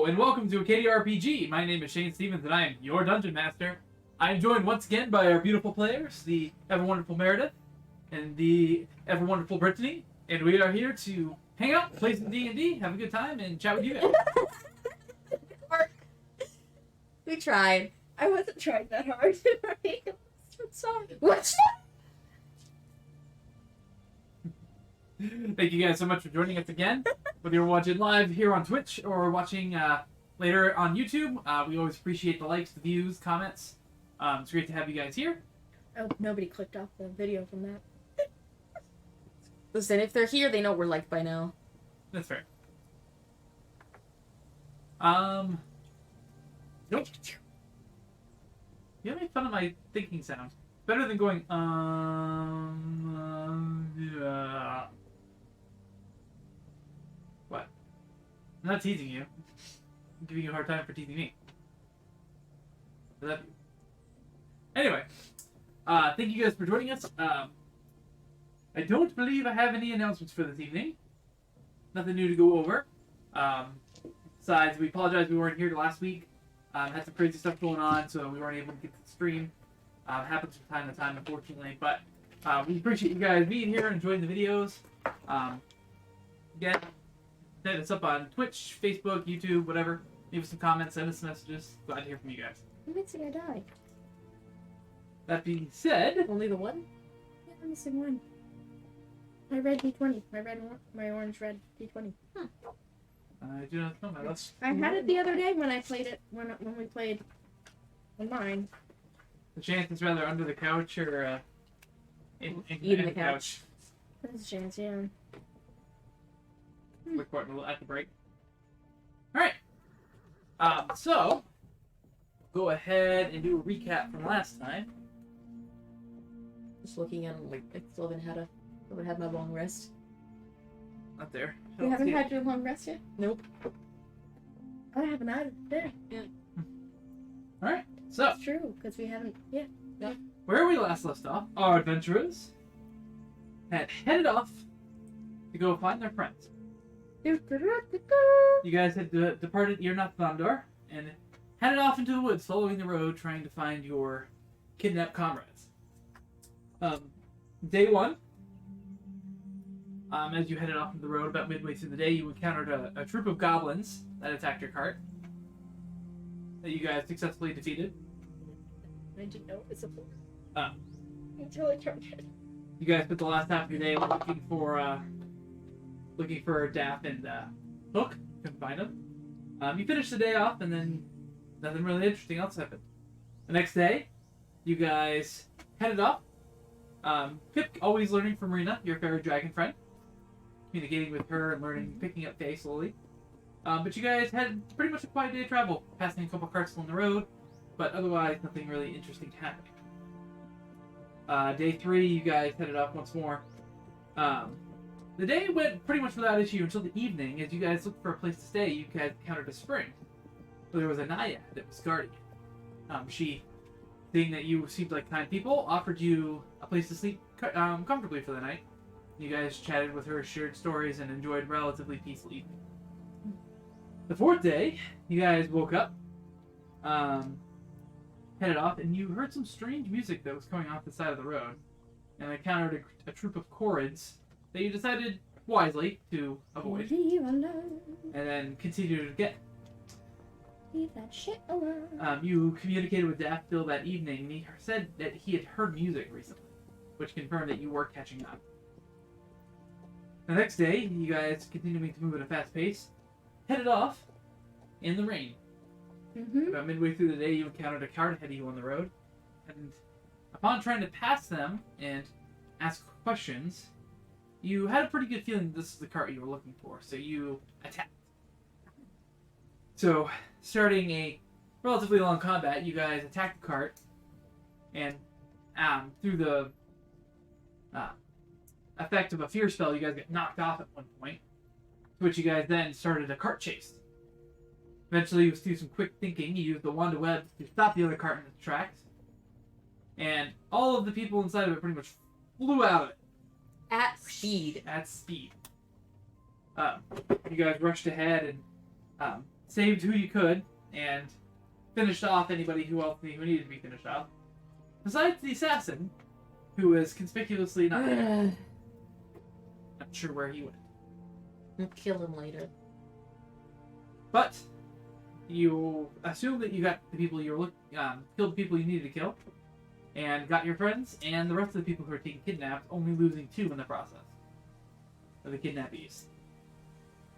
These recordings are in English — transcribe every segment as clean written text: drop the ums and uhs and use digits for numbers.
Hello, and welcome to Acadia RPG. My name is Shane Stevens, and I am your Dungeon Master. I am joined once again by our beautiful players, the ever-wonderful Meredith and the ever-wonderful Brittany, and we are here to hang out, play some D&D, have a good time, and chat with you guys. We tried. I wasn't trying that hard. I'm sorry. What? Thank you guys so much for joining us again. Whether you're watching live here on Twitch or watching later on YouTube, we always appreciate the likes, the views, comments. It's great to have you guys here. Oh, nobody clicked off the video from that. Listen, if they're here, they know we're liked by now. That's fair. Nope. You make fun of my thinking sound. Better than going, yeah. What? I'm not teasing you. I'm giving you a hard time for teasing me. I love you. Anyway, thank you guys for joining us. I don't believe I have any announcements for this evening. Nothing new to go over. Besides, we apologize we weren't here last week. Had some crazy stuff going on, so we weren't able to get to the stream. Happens from time to time, unfortunately, but we appreciate you guys being here and enjoying the videos. Again, hit us up on Twitch, Facebook, YouTube, whatever. Leave us some comments, send us messages. Glad to hear from you guys. I'm missing a die. That being said, Only the one? Yeah, I'm missing one. My red D20. My orange red D20. I do not know my list. I had it the other day when I played it, when we played online. The chance is rather under the couch or in Eating the couch. There's a chance, yeah. Quick part at the break. Alright. So, go ahead and do a recap from last time. Just looking at them, like, I still haven't had my long rest. Not there. I You don't haven't see it. had your long rest yet? Nope. I haven't either. There. Alright, so, It's true, because we haven't. Yeah. where we last left off, our adventurers had headed off to go find their friends. You guys had departed Irnath Thandor and headed off into the woods, following the road, trying to find your kidnapped comrades. Day one, as you headed off into the road, about midway through the day, you encountered a troop of goblins that attacked your cart that you guys successfully defeated. I didn't know it was a book. Oh. Until I tried it. You guys spent the last half of your day looking for Daff and Hook. Couldn't find them. You finished the day off, and then nothing really interesting else happened. The next day, you guys headed off. Pip, always learning from Rena, your fairy dragon friend, communicating with her and learning, picking up Faye slowly. But you guys had pretty much a quiet day of travel, passing a couple carts along the road, but otherwise nothing really interesting happening. Day 3, you guys headed off once more. The day went pretty much without issue until the evening. As you guys looked for a place to stay, you guys encountered a spring. So there was a naiad that was guarding it. She, seeing that you seemed like kind people, offered you a place to sleep comfortably for the night. You guys chatted with her, shared stories, and enjoyed a relatively peaceful evening. The 4th day, you guys woke up, headed off, and you heard some strange music that was coming off the side of the road, and encountered a troop of Khorids that you decided wisely to avoid, Leave alone. and then continued again. Leave that shit alone. You communicated with Daffodil that evening, and he said that he had heard music recently, which confirmed that you were catching up. The next day, you guys, continuing to move at a fast pace, headed off in the rain. About midway through the day, you encountered a cart ahead of you on the road, and upon trying to pass them and ask questions, you had a pretty good feeling this is the cart you were looking for, so you attacked. So, starting a relatively long combat, you guys attacked the cart, and through the effect of a fear spell, you guys get knocked off at one point, to which you guys then started a cart chase. Eventually, through some quick thinking, you used the Wanda Web to stop the other cart in its tracks, and all of the people inside of it pretty much flew out of it. At speed. At speed. You guys rushed ahead and saved who you could and finished off anybody who needed to be finished off. Besides the assassin, who is conspicuously not there. Not sure where he went. We'll kill him later. But you assume that you got the people you were killed the people you needed to kill, and got your friends and the rest of the people who were taken kidnapped, only losing 2 in the process of the kidnappees.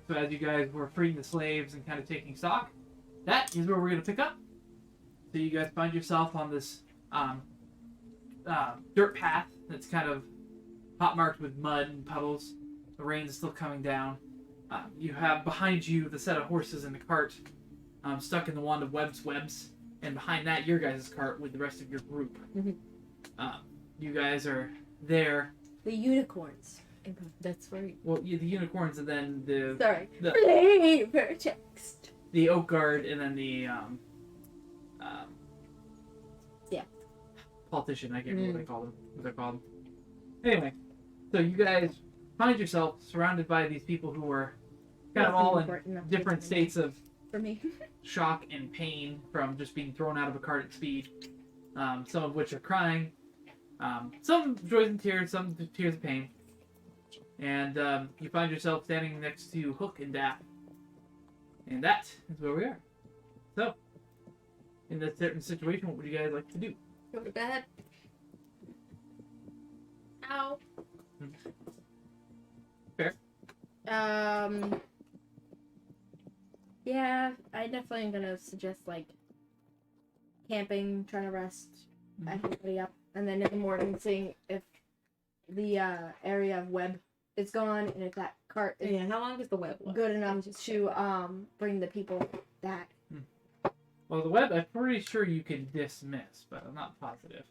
So as you guys were freeing the slaves and kind of taking stock, that is where we're going to pick up. So you guys find yourself on this dirt path that's kind of hot marked with mud and puddles. The rain's still coming down. You have behind you the set of horses in the cart stuck in the wand of webs, and behind that your guys' cart with the rest of your group. You guys are there. The unicorns. That's right. Well, the unicorns, and then Sorry. The- Flavor text. the oak guard, and then the Yeah. politician. I can't remember what they're called. Anyway, so you guys find yourself surrounded by these people who were kind of all in different states of For me. shock and pain from just being thrown out of a cart at speed. Some of which are crying. Some joys and tears, some tears of pain. And you find yourself standing next to Hook and Daff. And that is where we are. So, in this certain situation, what would you guys like to do? Go to bed. Ow. Fair. Yeah, I definitely am gonna suggest like camping, trying to rest everybody up, and then in the morning seeing if the area of web is gone and if that cart is Yeah, how long does the web look? good enough to bring the people back. Well, the web, I'm pretty sure you can dismiss, but I'm not positive.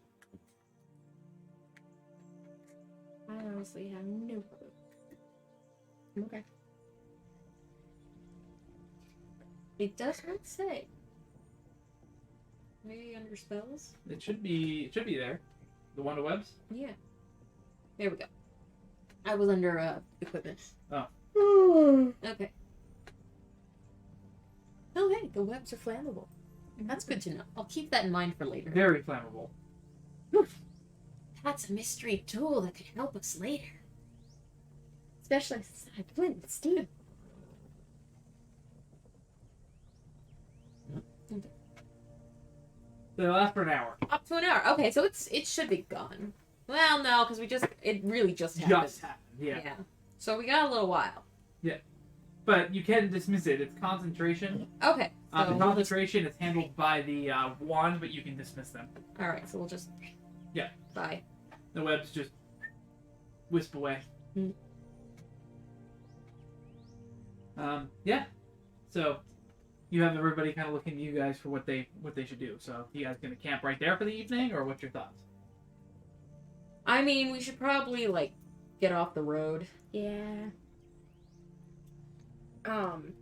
I honestly have no clue. Okay. It does not say. Maybe under spells? It should be there. The one of webs? Yeah. There we go. I was under equipment. Oh. Okay. Oh hey, the webs are flammable. That's good to know. I'll keep that in mind for later. Very flammable. That's a mystery tool that could help us later. Especially since I blend with Steve. They last for an hour. Up to an hour. Okay, so it should be gone. Well, no, because it really just happened. Just happened, yeah. So we got a little while. But you can dismiss it. It's concentration. Okay. The So we'll just, concentration is handled by the wand, but you can dismiss them. all right. So we'll just. Yeah. Bye. The webs just wisp away. Yeah. So you have everybody kind of looking at you guys for what they should do. So you guys gonna camp right there for the evening, or what's your thoughts? I mean, we should probably get off the road. Yeah.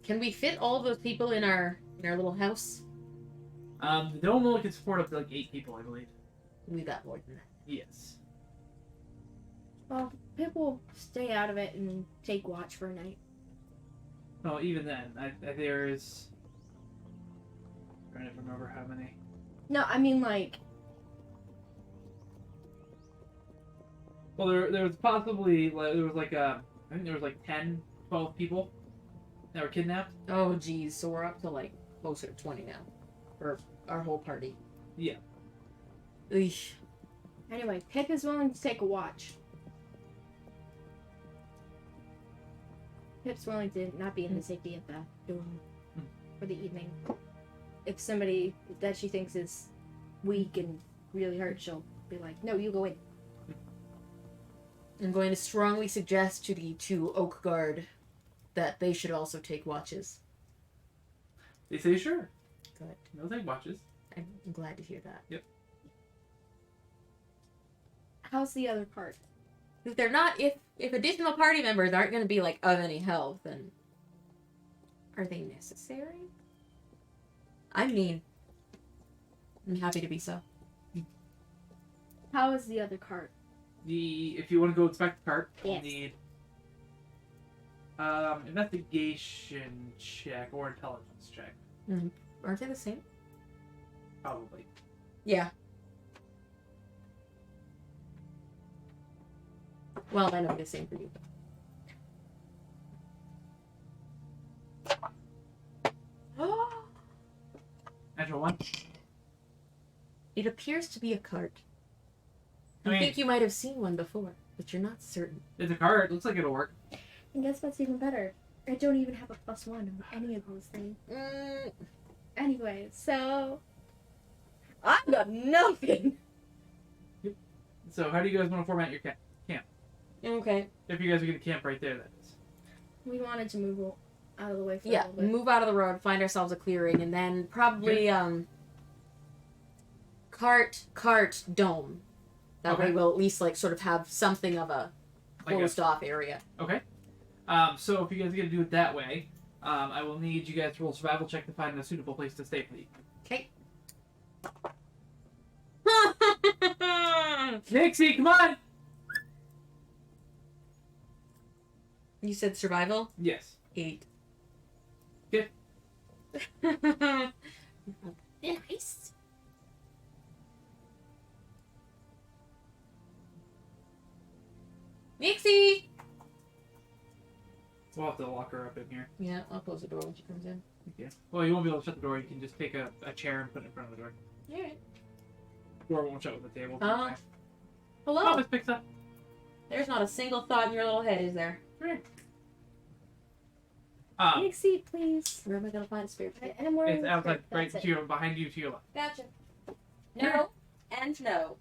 Can we fit all those people in our little house? The dome only can support up to 8 people, I believe. We got more than that. Yes. Well, people stay out of it and take watch for a night. Well, even then, there's. I'm trying to remember how many. No, I mean Well, there was possibly there was I think there was 10, 12 people that were kidnapped. Oh, geez. So we're up to closer to 20 now, for our whole party. Yeah. Eesh. Anyway, Pip is willing to take a watch. Pip's willing to not be in the safety of the dorm for the evening. If somebody that she thinks is weak and really hurt, she'll be like, "No, you go in." I'm going to strongly suggest to the 2 Oak Guard that they should also take watches. They say sure. Good. They'll take watches. I'm glad to hear that. Yep. How's the other part? If they're not, if additional party members aren't going to be of any help, then are they necessary? I mean, I'm happy to be so. How is the other cart? If you want to go inspect the cart, Yes. you'll need Investigation check or intelligence check, Aren't they the same? probably. Yeah. Well, then it'll be the same for you. Natural one. It appears to be a cart. I I mean- think you might have seen one before, but you're not certain. It's a card. Looks like it'll work. And guess what's even better? I don't even have a +1 on any of those things. Anyway, so I've got nothing. So how do you guys want to format your camp? Okay. If you guys are going to camp right there, that is. We wanted to move out of the way for a Yeah, little bit. move out of the road, find ourselves a clearing, and then probably cart dome. That Okay. way we'll at least like sort of have something of a Like a- closed off area. Okay. So if you guys are going to do it that way, I will need you guys to roll survival check to find a suitable place to stay for the evening. Okay. Nixie, come on! You said survival? Yes. 8. Good. Nice. Nixie! We'll have to lock her up in here. Yeah, I'll close the door when she comes in. Okay. Well, you won't be able to shut the door. You can just take a chair and put it in front of the door. Alright. Door won't shut with the table. Oh. Oh, Hello! Miss Pizza. There's not a single thought in your little head, is there? Take a seat, please. Where am I gonna find a spare chair? And I'm wearing It's the outside, skirt, right that's to your, behind you, to your left. Gotcha. No, and no.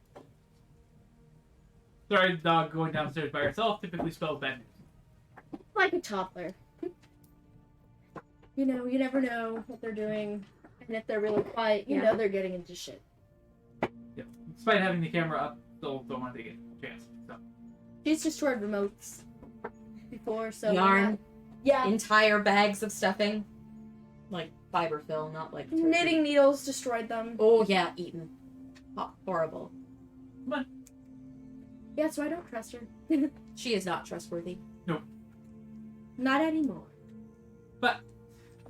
Sorry, the dog going downstairs by herself typically spells bad news. like a toddler. You know, you never know what they're doing, and if they're really quiet, you Yeah. know they're getting into shit. Yep. Despite having the camera up, they'll don't want to take a chance. So. She's destroyed remotes before, so Yarn. yeah, Entire bags of stuffing. Like fiberfill, not like turkey. knitting needles destroyed them. Oh yeah, eaten. Horrible. Yeah, so I don't trust her. She is not trustworthy. Not anymore.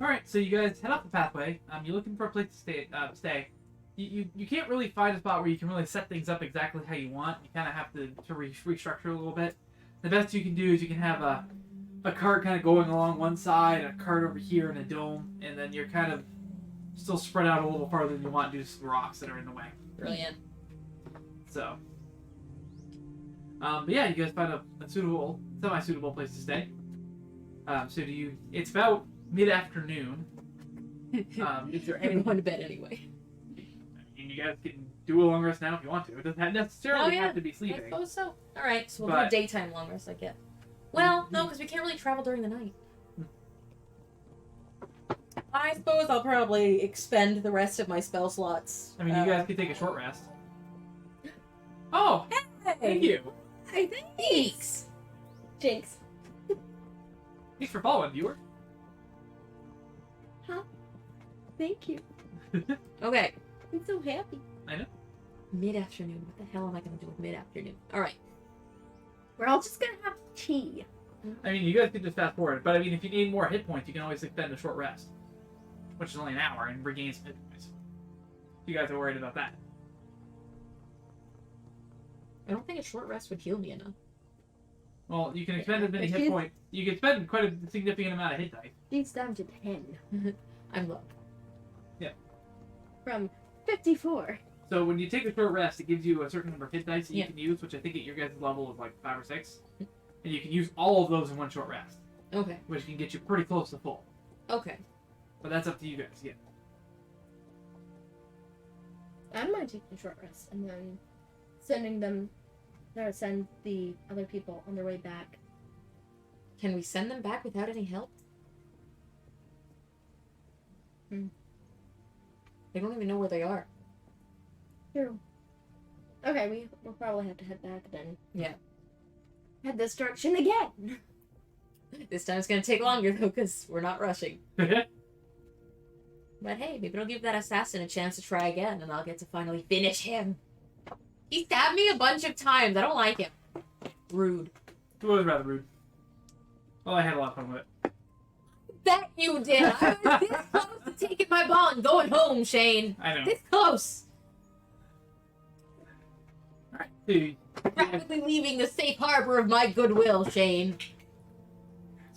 All right, so you guys head up the pathway. You're looking for a place to stay. You can't really find a spot where you can really set things up exactly how you want. You kind of have to restructure a little bit. The best you can do is you can have a cart kind of going along one side, a cart over here, and a dome, and then you're kind of still spread out a little farther than you want due to some rocks that are in the way. Brilliant. So, but yeah, you guys find a suitable, semi-suitable place to stay. It's about mid-afternoon. Is there I'm any? going to bed anyway. And you guys can do a long rest now if you want to. It doesn't necessarily Oh, yeah. have to be I sleeping. suppose so. Alright, so we'll do But- a daytime long rest, I guess. Well, no, because we can't really travel during the night. I suppose I'll probably expend the rest of my spell slots. I mean, you guys could take a short rest. Oh, thank you. I think Thanks. Jinx. Thanks for following, viewer. Thank you. Okay. I'm so happy. Mid-afternoon. What the hell am I going to do with mid-afternoon? Alright. We're all just gonna have tea. I mean, you guys could just fast forward, but I mean, if you need more hit points, you can always expend a short rest, which is only an hour, and regain some hit points. If you guys are worried about that. I don't think a short rest would heal me enough. Well, you can expend as many If hit you- points. You can spend quite a significant amount of hit dice. She's down to 10 I'm low. from 54. So when you take a short rest, it gives you a certain number of hit dice that you Yeah. can use, which I think at your guys' level is like 5 or 6. And you can use all of those in one short rest, Okay. which can get you pretty close to full. Okay. But that's up to you guys, yeah. I might take a short rest and then send the other people on their way back. Can we send them back without any help? They don't even know where they are. True. Okay, we'll probably have to head back then. Yeah. Head this direction again. This time it's going to take longer, though, because we're not rushing. But hey, maybe it'll give that assassin a chance to try again, and I'll get to finally finish him. He stabbed me a bunch of times. I don't like him. Rude. It was rather rude. Well, I had a lot of fun with it. Bet you did. I was this close to taking my ball and going home, Shane. I know. This close. Alright, so you Rapidly leaving the safe harbor of my goodwill, Shane.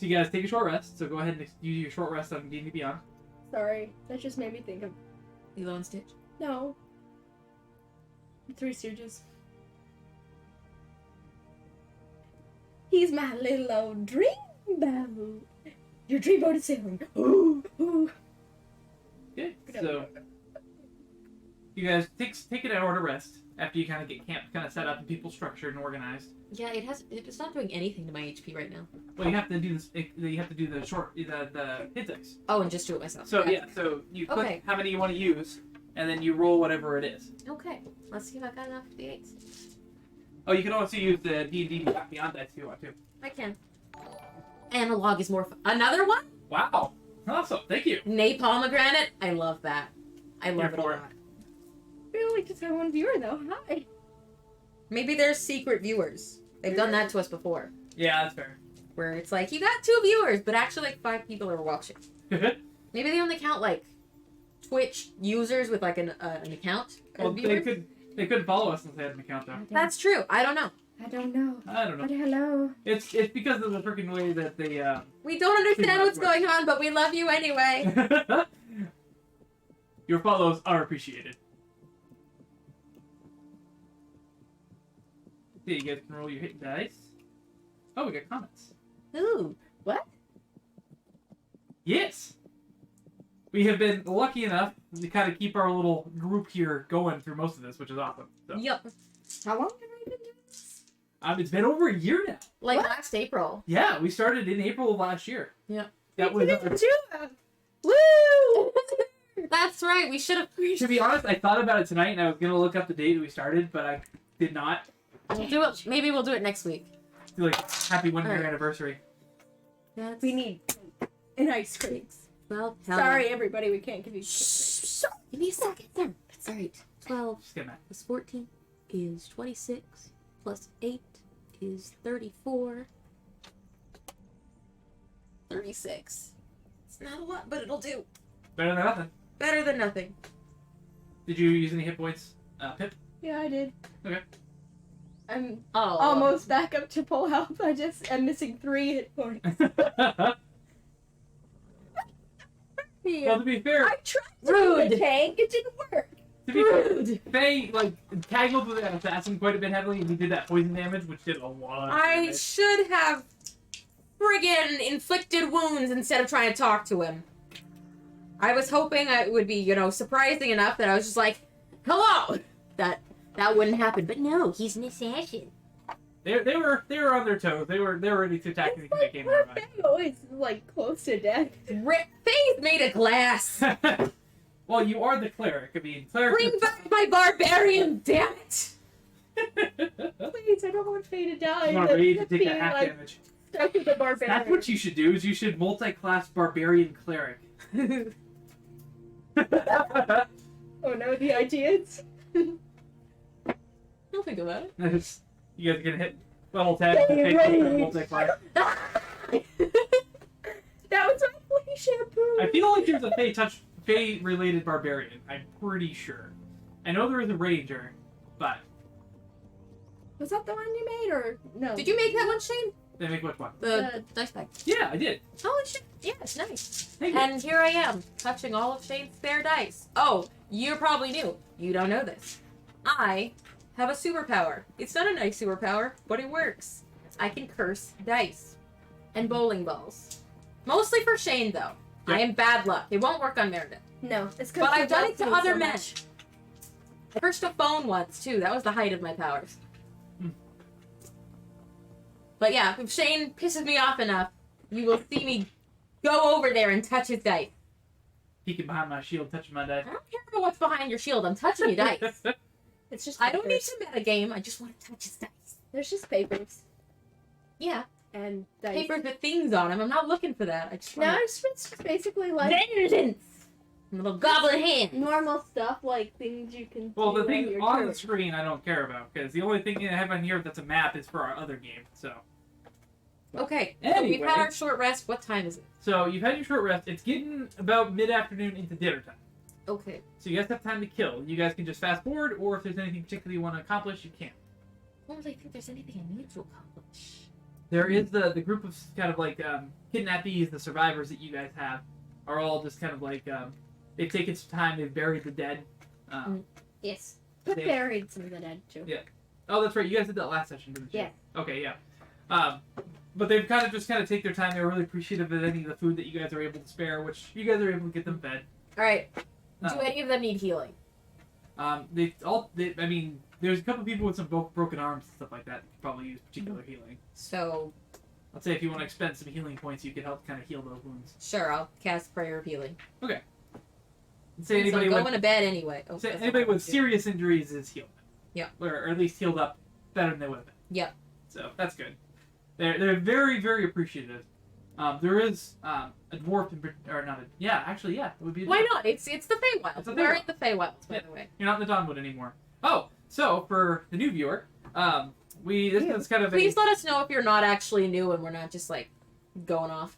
guys take a short rest, so go ahead and use your short rest on D&D Beyond. Sorry, that just made me think of Lilo and Stitch. no. Three Stooges. He's my little old dream babu. Your dreamboat is sailing. Ooh, ooh. Okay, so you guys take an hour to rest after you kind of get camp kind of set up and people structured and organized. Yeah, it's not doing anything to my HP right now. Well, you have to do this. You have to do the hit dice. Oh, and just do it myself. So Okay. yeah, so you click Okay. how many you want to use, and then you roll whatever it is. Okay. Let's see if I got enough D8s. Oh, you can also use the D&D Beyond dice if you want to. I can. Analog is more fun. Another one? Wow, awesome! Thank you. Napalmogranate? I love that. I love Here it a for it. lot. We only just have one viewer though. Hi. Maybe there's secret viewers. They've done that to us before. Yeah, that's fair. Where it's like, you got 2 viewers, but actually like 5 people are watching. Maybe they only count like Twitch users with like an account. as Well, viewers. they couldn't follow us since they had an account though. That's true. I don't know. I don't know. I don't But know. hello. It's because of the freaking way that they. We don't understand what's going on, but we love you anyway. Your follows are appreciated. Okay, you guys can roll your hit dice. Oh, we got comments. Ooh. What? Yes! We have been lucky enough to kind of keep our little group here going through most of this, which is awesome. So, Yep. How long have we been doing this? it's been over a year now. Like What? last April. Yeah, we started in April of last year. Yeah. That was. Woo! That's right. We should have. To be honest, I thought about it tonight and I was gonna look up the date we started, but I did not. We'll do it. Maybe we'll do it next week. Like, happy 1 year Alright. anniversary. That's We need an ice cream. well. hell Sorry, yeah. everybody, we can't give you. Shh. Give me a second. There. That's all right. 12 Just get mad. plus 14 is 26. Plus 8 is 34. 36. It's not a lot, but it'll do. Better than nothing. Better than nothing. Did you use any hit points, Pip? Yeah, I did. Okay. I'm Oh. almost back up to full health. I'm missing 3 hit points. Well, to be fair, I tried to do Rude. a tank. It didn't work. to be fair, Rude. Faye, tangled with that assassin quite a bit heavily, and he did that poison damage, which did a lot of I damage. should have friggin' inflicted wounds instead of trying to talk to him. I was hoping it would be, surprising enough that I was just like, hello! That wouldn't happen, but no, he's an assassin. They were on their toes. They were ready to attack anything that came their Poor way. Faye always close to death. Faith made of glass. Well, you are the cleric. I mean, cleric. Bring back my barbarian, damn it! Please, I don't want Faye to die. You want to That's rage to take being, that half damage. stuck with the barbarian. That's what you should do. Is you should multi-class barbarian cleric. Oh no, the ideas. Don't think about it. You guys are gonna hit level 10 Hey, and take rage. multi-class. That was my flea shampoo. I feel like there's a Fey related barbarian. I'm pretty sure. I know there is a ranger, but Was that the one you made or no? Did you make that one, Shane? they make which one? The dice bag. Yeah, I did. Holy shit. Yeah, it's nice. Thank you. And here I am, touching all of Shane's spare dice. Oh, you probably knew. You don't know this. I have a superpower. It's not a nice superpower, but it works. I can curse dice and bowling balls. Mostly for Shane, though. Yep. I am bad luck. It won't work on Meredith. No, it's because But I've done it to other men. I cursed a phone once, too. That was the height of my powers. Hmm. But yeah, if Shane pisses me off enough, you will see me go over there and touch his dice. Peeking behind my shield, touching my I dice. don't care about what's behind your shield. I'm touching your dice. It's just I don't need papers. to metagame. I just want to touch his dice. There's just papers Yeah, and dice. papers with things on them. I'm not looking for that. I just No, want it's just basically like vengeance. Little goblin hand. normal stuff, like things you can. Well, do the thing your on turn. the screen I don't care about, because the only thing I have on here that's a map is for our other game, so. Okay. So we've Anyway. had our short rest. What time is it? So you've had your short rest. It's getting about mid-afternoon into dinner time. Okay. So you guys have time to kill. You guys can just fast forward, or if there's anything particular you want to accomplish, you can. I don't really think there's anything I need to accomplish. There is the group of kind of like kidnappees, the survivors that you guys have, are all just kind of like they've taken some time. They've buried the dead. Yes. But They- buried some of the dead too. Yeah. Oh, that's right. You guys did that last session, didn't you? Yeah. Okay, yeah. But they've kind of take their time. They're really appreciative of any of the food that you guys are able to spare, which you guys are able to get them fed. All right. Uh, Do any of them need healing? I mean, there's a couple people with some broken arms and stuff like that could probably use particular healing. So, Let's say if you want to expend some healing points, you could help kind of heal those wounds. sure, I'll cast Prayer of Healing. And say Since anybody I'm with going to bed anyway. Oh, say that's anybody not what with I do. serious injuries is healed. Yeah. Or at least healed up better than they would have been. Yep. So that's good. They're very, very appreciative. There is a dwarf it would be. A Why dwarf. not? It's the Feywild. It's the We're in Feywild. the Feywild, by Yeah. the way. You're not in the Dawnwood anymore. Oh, so for the new viewer, this is kind of Please let us know if you're not actually new and we're not just like going off.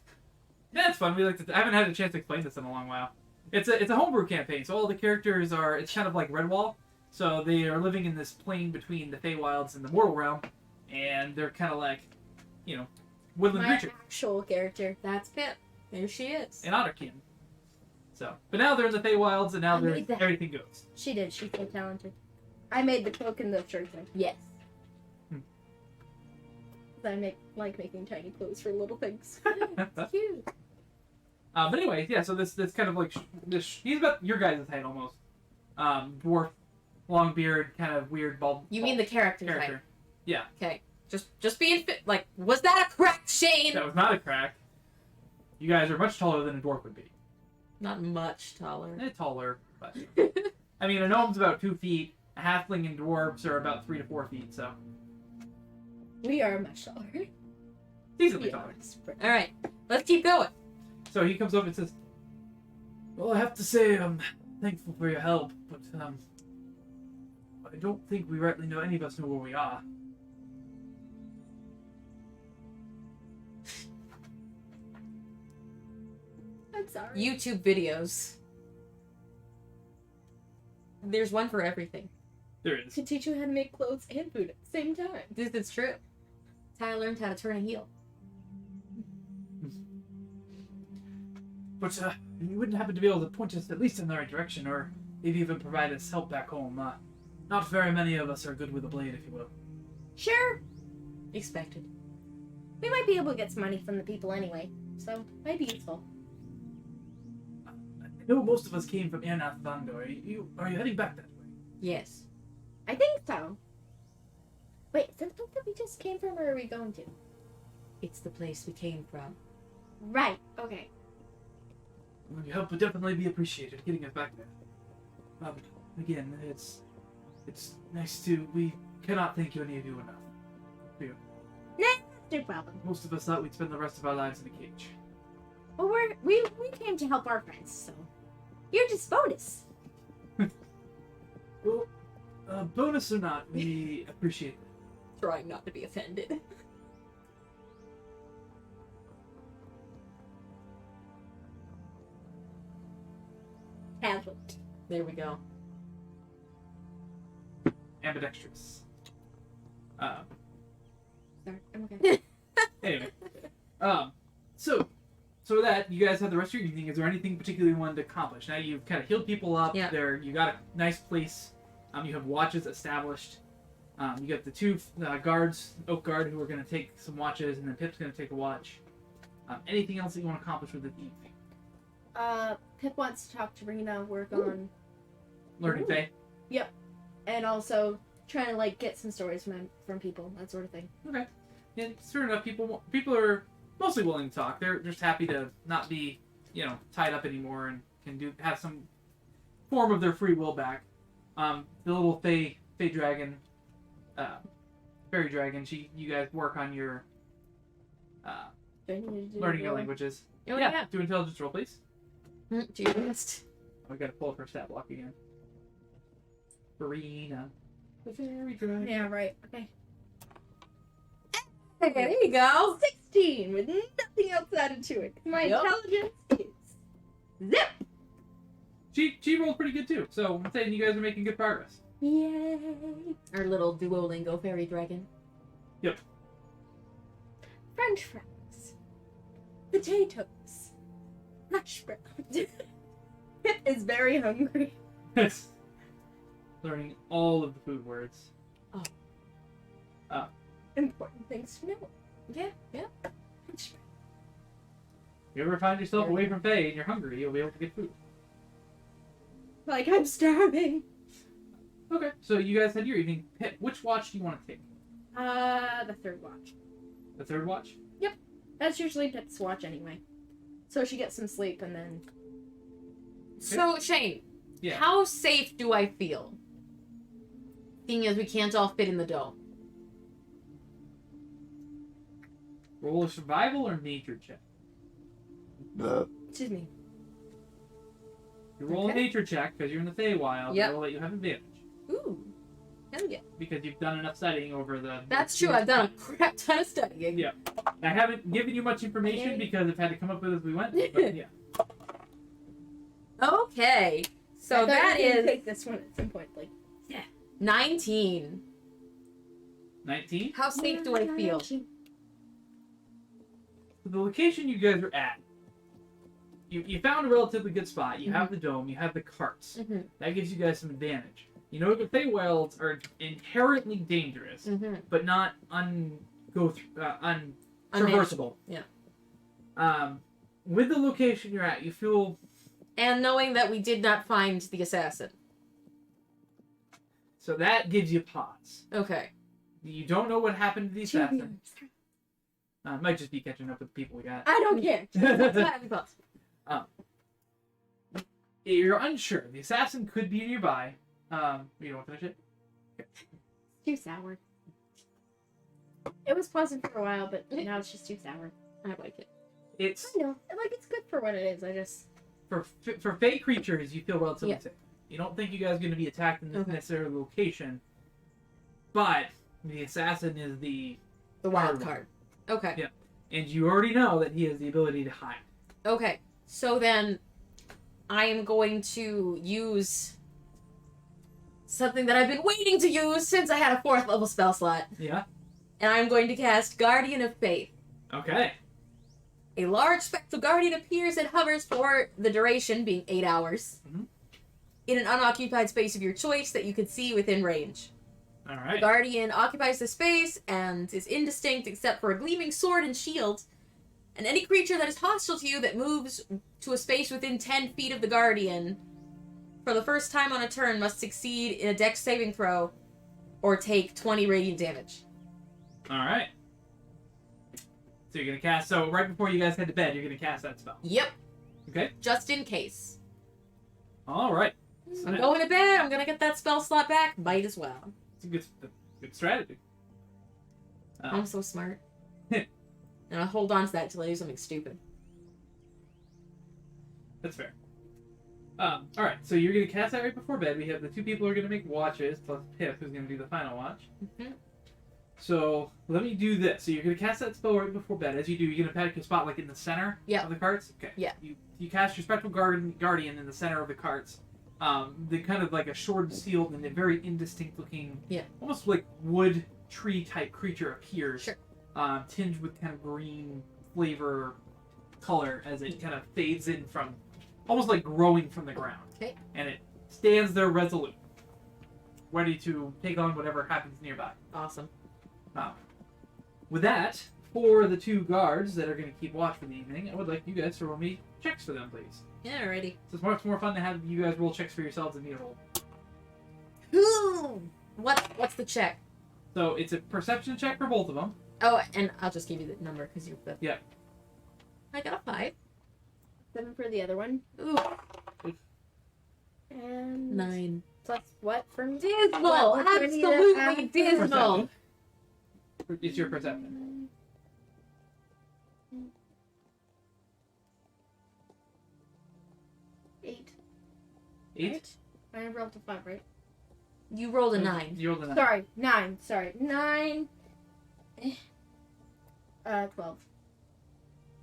Yeah, it's fun. I haven't had a chance to explain this in a long while. It's a homebrew campaign, so all the characters it's kind of like Redwall. So they are living in this plane between the Feywilds and the mortal realm, and they're kind of like, woodland My creatures actual character. That's Pip. There she is. and Otterkin. So, but now they're in the Feywilds, and now I made that. everything goes. She did. She's so talented. I made the cloak and the shirt thing. Yes. I like making tiny clothes for little things. Cute. But anyway, yeah. So this kind of like he's about your guys' height almost. Dwarf, long beard, kind of weird bald. You mean the character type? character? Yeah, Okay. Just being fit. Like, was that a crack, Shane? that was not a crack. You guys are much taller than a dwarf would be. Not much taller. Taller, but I mean, a gnome's about 2 feet. A halfling and dwarves are about 3 to 4 feet, so We are much taller. decently Yeah. taller. All right. Let's keep going. So he comes over and says, "Well, I have to say I'm thankful for your help, but I don't think we rightly know any of us know where we are." I'm sorry. YouTube videos. There's one for everything. There is. To teach you how to make clothes and food at the same time. This is true. It's how I learned how to turn a heel. But you wouldn't happen to be able to point us at least in the right direction, or maybe even provide us help back home. Not very many of us are good with a blade, if you will. Sure. Expected. We might be able to get some money from the people anyway, so might be useful. I know most of us came from Ernath Vandor. Are you heading back that way? Yes. I think so. Wait, is that the place that we just came from, or are we going to? It's the place we came from. Right. Okay. Well, your help would definitely be appreciated, getting us back there. Again, it's nice to. We cannot thank you any of you enough. No problem. Most of us thought we'd spend the rest of our lives in a cage. Well, we came to help our friends, so you're just bonus. Well, bonus or not, we appreciate it. Trying not to be offended. Casual. There we go. Ambidextrous. Sorry, I'm okay. Anyway, so with that, you guys have the rest of your evening. Is there anything particularly you wanted to accomplish? Now you've kind of healed people up. Yeah. You got a nice place. You have watches established. You got the two guards, Oak Guard, who are going to take some watches, and then Pip's going to take a watch. Anything else that you want to accomplish with the evening? Pip wants to talk to Rena, work on, Learning Ooh. Fae. and also trying to like get some stories from people, that sort of thing. Okay. Yeah, sure enough, people are mostly willing to talk. They're just happy to not be, tied up anymore and can have some form of their free will back. The little Fey dragon, fairy dragon. You guys work on your Do I need to do learning your roll? languages. Oh yeah. Do intelligence roll, please. Do your best. Oh, we gotta pull up her stat block again. Verena, the fairy dragon. Yeah, right. Okay. There you go. 16. 16 with nothing else added to it. My Yep. intelligence is zip. She rolled pretty good too. So I'm saying you guys are making good progress. Yay. Our little Duolingo fairy dragon. French fries. Potatoes. Hash browns. Pip is very hungry. Learning all of the food words. Important things to know. Yeah. If you ever find yourself away from Faye and you're hungry, you'll be able to get food. Like, I'm starving. Okay, so you guys had your evening. Pip, which watch do you want to take? The third watch. The third watch? That's usually Pip's watch anyway. So she gets some sleep and then... So, Shane, Yeah. how safe do I feel? Seeing as we can't all fit in the dome. Roll a survival or nature check? Excuse me. You roll Okay. a nature check because you're in the Feywild. Yep. Roll that you have advantage Ooh. Hell yeah. because you've done enough studying over the. That's true. I've done a crap ton of studying. Yeah. I haven't given you much information Yay. because I've had to come up with it as we went. But yeah. Okay. So I thought that you were gonna is take this one at some point. Like, 19. 19. How safe do I feel? The location you guys are at, you found a relatively good spot. You have the dome. You have the carts. Mm-hmm. That gives you guys some advantage. You know the Feywilds are inherently dangerous, Mm-hmm. but not untraversable. Yeah. With the location you're at, you feel And knowing that we did not find the assassin. so that gives you pause. Okay. You don't know what happened to the assassin. It might just be catching up with the people we got. I don't care. You're unsure. The assassin could be nearby. You don't want to finish it? Too sour. It was pleasant for a while, but now it's just too sour. I like it. It's I know. Like, it's good for what it is. I just... for fey creatures. You feel relatively Yeah. safe. You don't think you guys are going to be attacked in this Okay. necessary location, but the assassin is The wild card. Okay. Yeah. and you already know that he has the ability to hide. Okay. So then I am going to use something that I've been waiting to use since I had a 4th level spell slot. Yeah. And I'm going to cast Guardian of Faith. Okay. A large spectral guardian appears and hovers for the duration, being 8 hours, Mhm. in an unoccupied space of your choice that you can see within range. All The right. guardian occupies the space and is indistinct except for a gleaming sword and shield. And any creature that is hostile to you that moves to a space within 10 feet of the guardian for the first time on a turn must succeed in a dex saving throw or take 20 radiant damage. All right. So you're gonna cast. So right before you guys head to bed, you're gonna cast that spell. Yep. Okay. Just in case. All right. I'm going to bed. I'm going to get that spell slot back. Might as well. It's a good strategy. I'm so smart. And I'll hold on to that until I do something stupid. That's fair. All right. So you're gonna cast that right before bed. We have the 2 people who are gonna make watches plus Pip, who's gonna do the final watch. Mhm. So let me do this. So you're gonna cast that spell right before bed. As you do, you're gonna pick a spot like in the center Yeah. of the carts. Okay. Yeah. You cast your spectral guardian in the center of the carts. They're kind of like a sword sealed and a very indistinct looking, Yeah. almost like wood tree type creature appears. Sure. Tinged with kind of green flavor color as it kind of fades in from, almost like growing from the ground. Okay. And it stands there resolute, ready to take on whatever happens nearby. Awesome. With that, for the 2 guards that are going to keep watch for the evening, I would like you guys to roll me checks for them, please. Yeah, alrighty. It's much more fun to have you guys roll checks for yourselves than me to roll. What's the check? So it's a perception check for both of them. Oh, and I'll just give you the number because you're the... Yeah. I got a 5. 7 for the other one. Ooh, And... 9. Plus what for me? Dismal! What do I need to Absolutely add? dismal! Perception. It's your perception. 8. 8? Right? I rolled a 5, right? You rolled a 9. You rolled a 9. Sorry, 9. Sorry, 9. 12.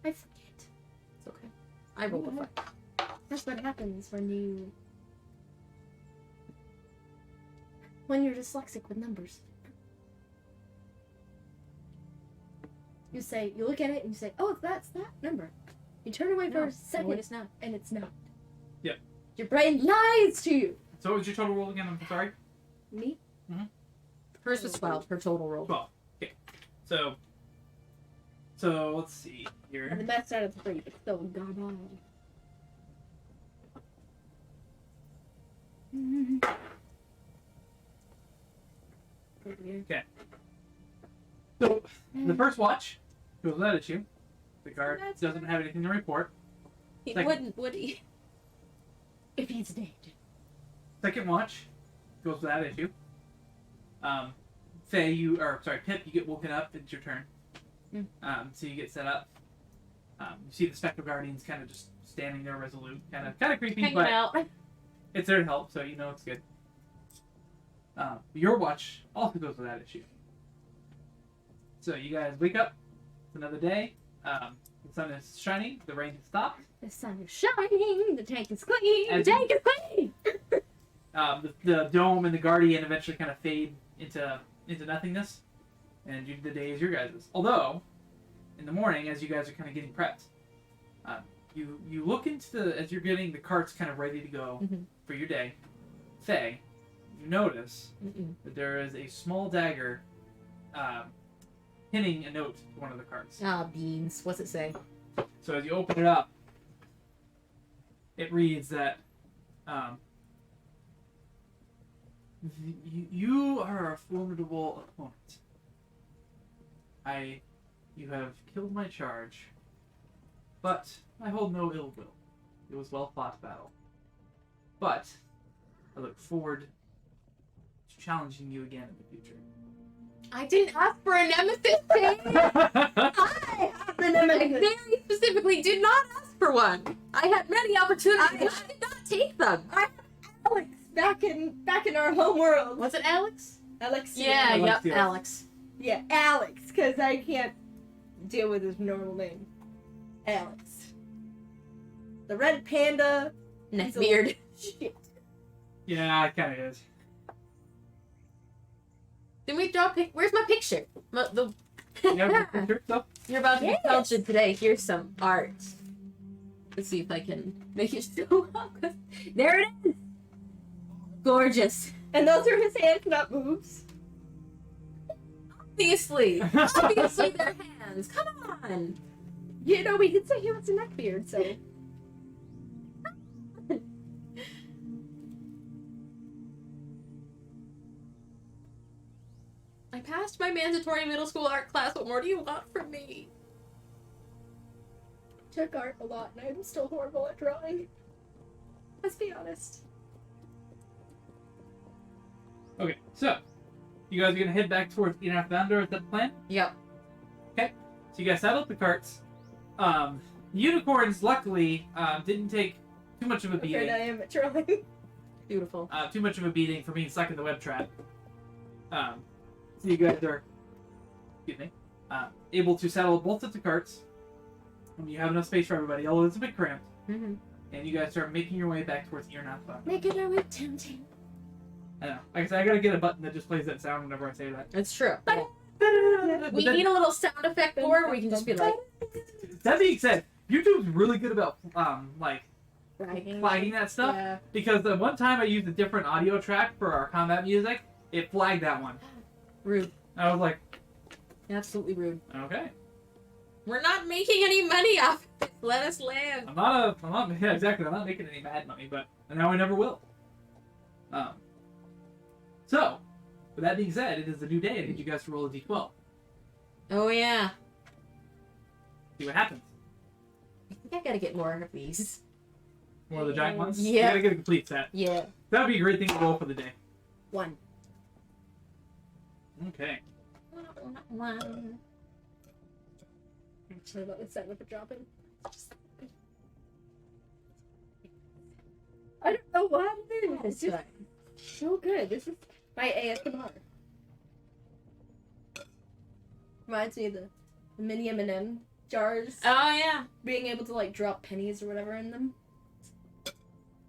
I forget. It's okay. I rolled a 5. That's what happens when you're dyslexic with numbers. You look at it and you say, oh, that's that number. You turn away for a No, second, it's not. and it's not. Yep. Your brain lies to you. So what was your total roll again? I'm sorry. Me? Hers was 12. Her total roll. 12. Okay. So let's see here. And the math started at 3, but still garbage. So the first watch goes out at you. The guard That's doesn't have anything to report. He Second. wouldn't, would he? If he's dead. Second watch goes without issue. Pip, you get woken up. It's your turn. So you get set up. You see the Spectral Guardians kind of just standing there resolute, kind of creepy, Hanging but out. it's there to help, so you know it's good. Your watch also goes without issue. So you guys wake up. It's another day. The sun is shining. The rain has stopped. The sun is shining. The tank is clean. And- the tank is clean. The dome and the guardian eventually kind of fade into nothingness, and the day is your guys'. Although, in the morning, as you guys are kind of getting prepped, you look into as you're getting the carts kind of ready to go for your day. Faye, you notice that there is a small dagger pinning a note to one of the carts. Ah, beans. What's it say? So as you open it up, it reads that you are a formidable opponent. You have killed my charge, but I hold no ill will. It was well fought battle. But I look forward to challenging you again in the future. I didn't ask for a nemesis, Dave. I have the I nemesis. very specifically did not ask for one. I had many opportunities, and I did not take them. Alex, back in our home world. Was it Alex? Alex. Yeah, Alex, yep, yes. Alex. Yeah, Alex, because I can't deal with his normal name. Alex. The red panda. Neckbeard. Shit. Yeah, it kind of is. Did we draw a pic? Where's my picture? You have a picture stuff? You're about to be Yes. cultured today. Here's some art. Let's see if I can make it show up. There it is. Gorgeous. And those are his hands, not boobs. Obviously. Obviously they're hands. Come on. You know, we did say he wants a neck beard, so. I passed my mandatory middle school art class. What more do you want from me? Took art a lot, and I'm still horrible at drawing. Let's be honest. Okay, so you guys are gonna head back towards Enoch Vandor. Is that the plan? Yep. So you guys saddled the carts. Unicorns, luckily, didn't take too much of a Afraid beating. I am at drawing. Beautiful. Too much of a beating for being stuck in the web trap. So you guys are, excuse me, able to saddle both sets of carts. You have enough space for everybody, although it's a bit cramped. Mm-hmm. And you guys start making your way back towards Enoch. Making our way downtown. I know. Like I said, I gotta get a button that just plays that sound whenever I say that. It's true. But We then- need a little sound effect board where we can just be like, that being said, YouTube's really good about Bragging. flagging that stuff. Yeah. Because the one time I used a different audio track for our combat music, it flagged that one. rude. I was like, Absolutely rude. okay, We're not making any money off of this. Let us live. I'm not, yeah, exactly. I'm not making any mad money, but now I never will. So, with that being said, it is a new day. I need you guys to roll a d12. Oh, yeah. See what happens. I think I gotta get more of these. More of the giant ones. Yeah. You gotta get a complete set. Yeah. That would be a great thing to roll for the day. 1. Okay. Actually, about the set with the dropping. I don't know what it is. It's just so good. This is my ASMR. Reminds me of the mini M&M jars, Oh yeah. being able to like drop pennies or whatever in them.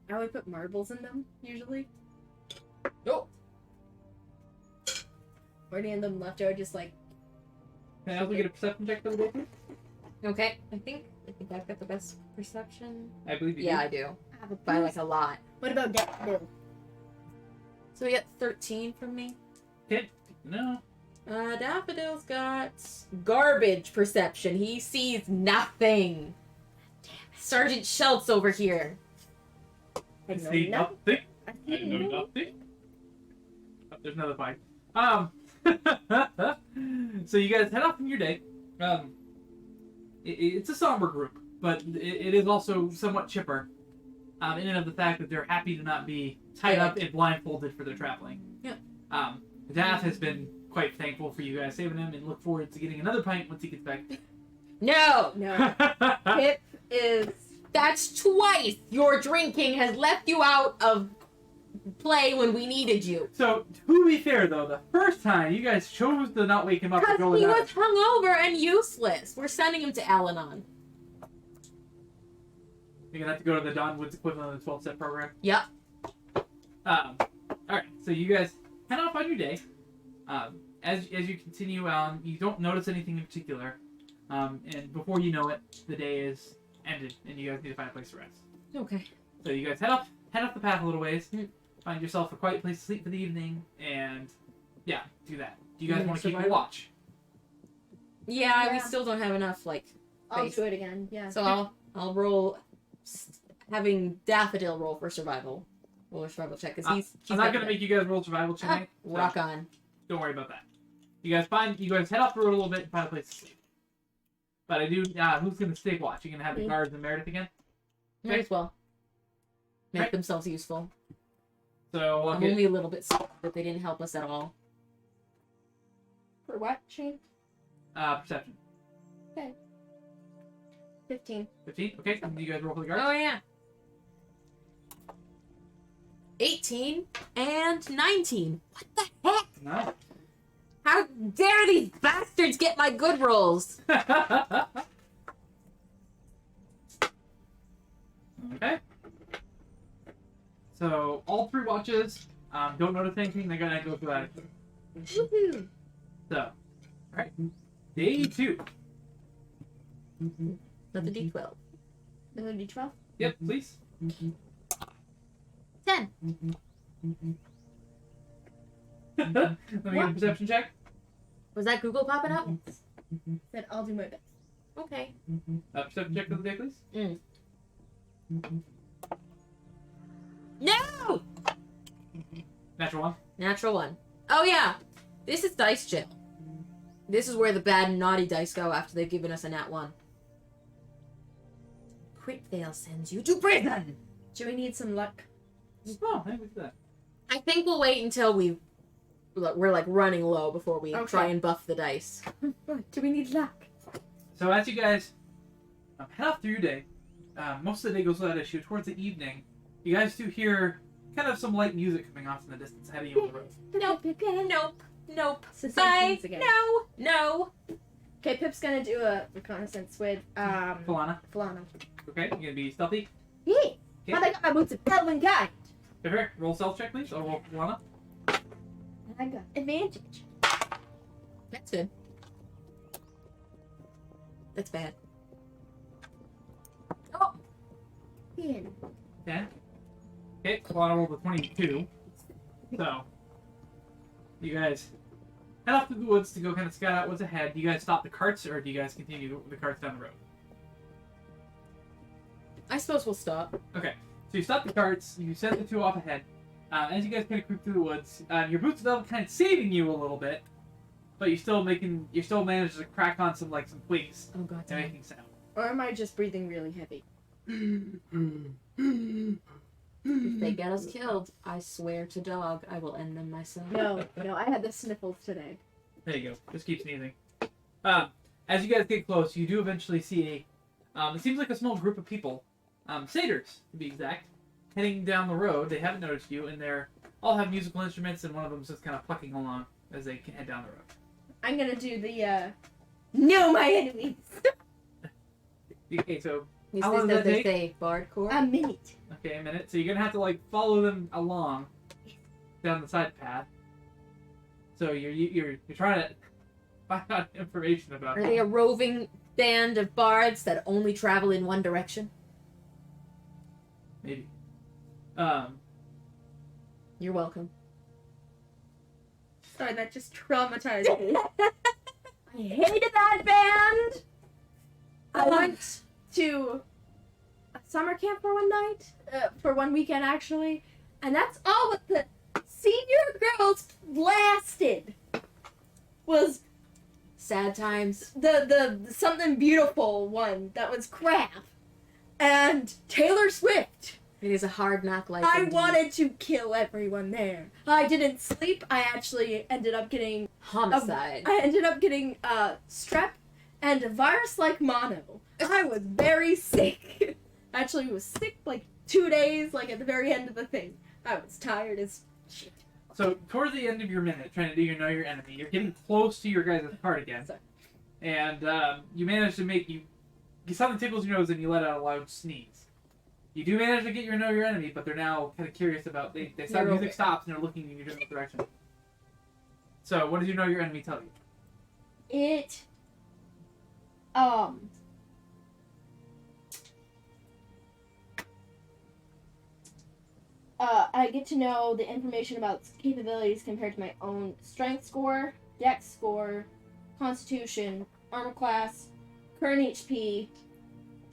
I would put marbles in them usually. Oh. Or any of them left, I would just like. Can I also get a perception check for the day? Okay. I think I've got the best perception. I believe you Yeah, do. I do. Have a By like a lot. What about Daffodil? So we got 13 from me. No. Daffodil's got garbage perception. He sees nothing. Damn it. Sergeant Schultz over here. I know see nothing. nothing. I I know nothing. Oh, there's another fight. So you guys head off in your day. It's a somber group, but it is also somewhat chipper. In and of the fact that they're happy to not be tied up and blindfolded for their traveling. Yeah. Daff has been quite thankful for you guys saving him and look forward to getting another pint once he gets back. No! No. Pip is. That's twice your drinking has left you out of play when we needed you. So, to be fair though, the first time you guys chose to not wake him up. Because and go he without- was hungover and useless. We're sending him to Al-Anon. You're gonna have to go to the Don Woods equivalent of the 12-step program. Yep. Alright, so you guys head off on your day. As you continue on, you don't notice anything in particular. And before you know it, the day is ended, and you guys need to find a place to rest. Okay. So you guys head off the path a little ways, Mm. find yourself a quiet place to sleep for the evening, and yeah, do that. Do you guys Mm, want to keep a survival? watch? Yeah, we Yeah. still don't have enough, like, I'll Face. do it again. Yeah. so I'll roll, having Daffodil roll for survival. Roll a survival check, because he's I'm not got gonna that. make you guys roll survival tonight. so Rock on. don't worry about that. You guys head off the road a little bit and find a place to sleep. But I do. Who's gonna stay watch? You gonna have the Me. guards and Meredith again? Might as well. Make Right. themselves useful. So I'm only a little bit sad that they didn't help us at all. For what, Shane? perception. 15. 15. Okay. So you guys roll for the guards. Oh yeah. 18 and 19. What the heck? No. How dare these bastards get my good rolls? Okay. So all three watches don't notice anything. They're gonna go through that. Woohoo! So, all right. Day 2. Another D12. Another D12? Yep, please. 10. Let me get a perception check. Was that Google popping up? Said I'll do my best. Okay. Perception check for the day, please. No! Natural 1. Natural 1. Oh yeah. This is dice jail. This is where the bad and naughty dice go after they've given us a nat 1. Crit fail sends you to prison. Do we need some luck? Oh, hey, look at that. I think we'll wait until we're like running low before we Okay. try and buff the dice. Do we need luck? So as you guys head off through your day, most of the day goes without issue. Towards the evening, you guys do hear kind of some light music coming off in the distance ahead of you on the road. Nope. So Bye. things again. No. Okay, Pip's gonna do a reconnaissance with Falana. Falana. Okay, you're gonna be stealthy. Yeah. Okay. But I got my boots of Pelvin Guide. Fair. Roll stealth check, please. Or roll for Falana. And I got advantage. That's good. That's bad. Oh. Yeah. 10. Okay, Falana rolled a 22. So, you guys head off to the woods to go kind of scout out what's ahead. Do you guys stop the carts, or do you guys continue the carts down the road? I suppose we'll stop. Okay, so you stop the carts, you send the two off ahead. As you guys kind of creep through the woods, your boots are kind of saving you a little bit, but you still manage to crack on some twigs Oh god and damn. making sound. Or am I just breathing really heavy? If they get us killed, I swear to dog, I will end them myself. No, I had the sniffles today. There you go. Just keep sneezing. As you guys get close, you do eventually see it seems like a small group of people, satyrs to be exact, heading down the road. They haven't noticed you, and they're all have musical instruments, and one of them's just kind of plucking along as they head down the road. I'm gonna do the know my enemies. Okay, so He How says long that does that they say Bard Corps. A minute. okay, a minute. So you're gonna have to like follow them along down the side path. So you're trying to find out information about. Are they a roving band of bards that only travel in one direction? Maybe. You're welcome. Sorry, that just traumatized me. I hated that band. I went to a summer camp for one night, for one weekend actually, and that's all what the senior girls blasted was Sad times. the something beautiful one that was crap, and Taylor Swift. It is a hard knock life. I indeed. wanted to kill everyone there. I didn't sleep. I actually ended up getting homicide. I ended up getting strep and a virus like mono. I was very sick. Actually, was sick like 2 days, like at the very end of the thing. I was tired as shit. So towards the end of your minute, trying to do your know your enemy, you're getting close to your guys' cart again, Sorry. and you manage to make something tickles your nose and you let out a loud sneeze. You do manage to get your know your enemy, but they're now kind of curious about they saw They're music okay. stops and they're looking in your general direction. So what does your know your enemy tell you? It I get to know the information about capabilities compared to my own strength score, dex score, constitution, armor class, current HP,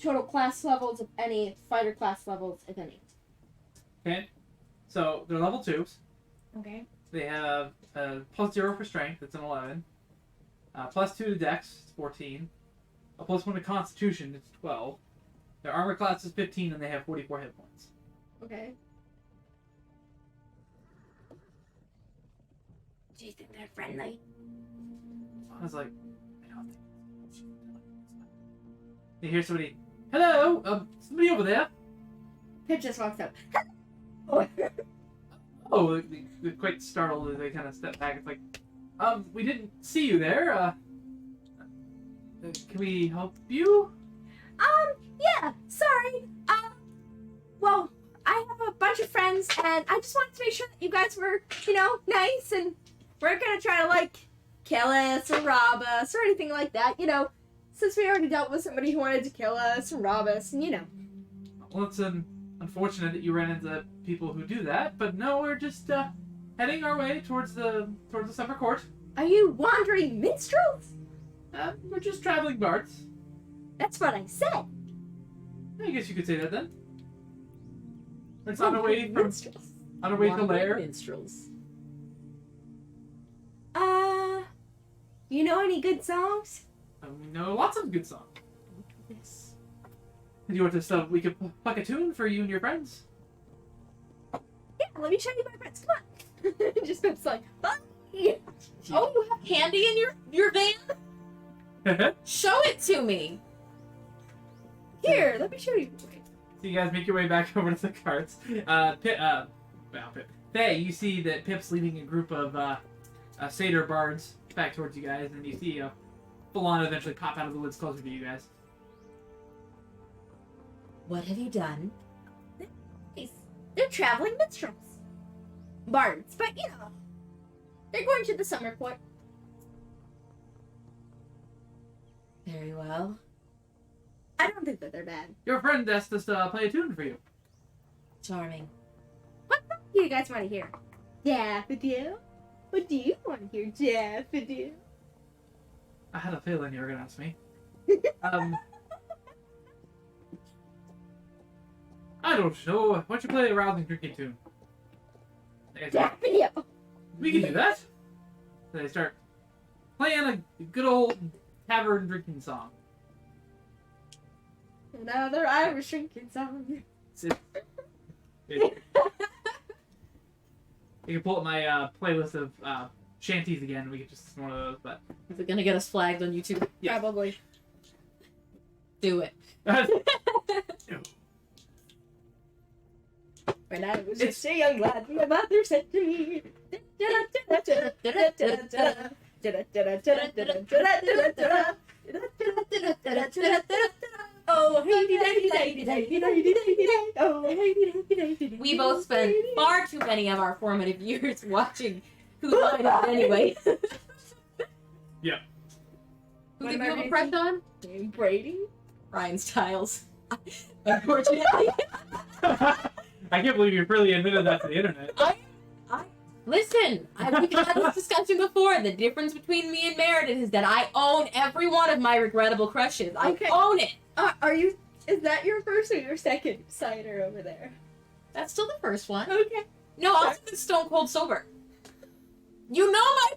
total class levels of any, fighter class levels if any. Okay, so they're level 2s. Okay. They have +0 for strength, it's an 11. +2 to dex, it's 14. A +1 to constitution, it's 12. Their armor class is 15 and they have 44 hit points. Okay. Do you think they're friendly? I was like, I don't think. You hear somebody, hello, somebody over there. Pip just walks up. Oh, they're quite startled as they kind of step back. It's like, we didn't see you there. Can we help you? Yeah, sorry. Well, I have a bunch of friends, and I just wanted to make sure that you guys were, nice, and weren't gonna try to, kill us or rob us or anything like that, since we already dealt with somebody who wanted to kill us and rob us, and, Well, it's unfortunate that you ran into people who do that, but no, we're just heading our way towards the supper court. Are you wandering minstrels? We're just traveling bards. That's what I said. I guess you could say that then. It's on our way from minstrels. on our way to Wandering lair. minstrels. You know any good songs? We know lots of good songs. Yes. Do you want us to we could pluck a tune for you and your friends? Yeah, let me show you my friends. Come on. Just Pip's like, bye. Oh, you have candy in your van? Show it to me. Here, let me show you. So you guys make your way back over to the carts. Pip, Faye, you see that Pip's leading a group of satyr bards back towards you guys, and you see Falana eventually pop out of the woods closer to you guys. What have you done? They're traveling minstrels. Bards, but they're going to the summer court. Very well. I don't think that they're bad. Your friend asked us to play a tune for you. Charming. What do you guys want to hear? Daffodil? What do you want to hear, Daffodil? I had a feeling you were gonna ask me. I don't know. Why don't you play a rousing drinking tune? Daffodil! We can do that. So they start playing a good old tavern drinking song. Another Irish drinking song. You can pull up my playlist of shanties again. We could just one of those, but Is it gonna get us flagged on YouTube? Yeah. Probably. Do it. When I was just a young lad, my mother said to me, Oh, hey, We both spent far too many of our formative years watching Who's Line Is It Anyway. Yeah. Who What did am you I have a crush racing? on? Brady? Ryan Stiles. Unfortunately. I can't believe you really admitted that to the internet. Listen, we've had this discussion before. The difference between me and Meredith is that I own every one of my regrettable crushes. I Okay. own it. Is that your first or your second cider over there? That's still the first one. Okay. No, I'll take the Stone Cold Sober. You know my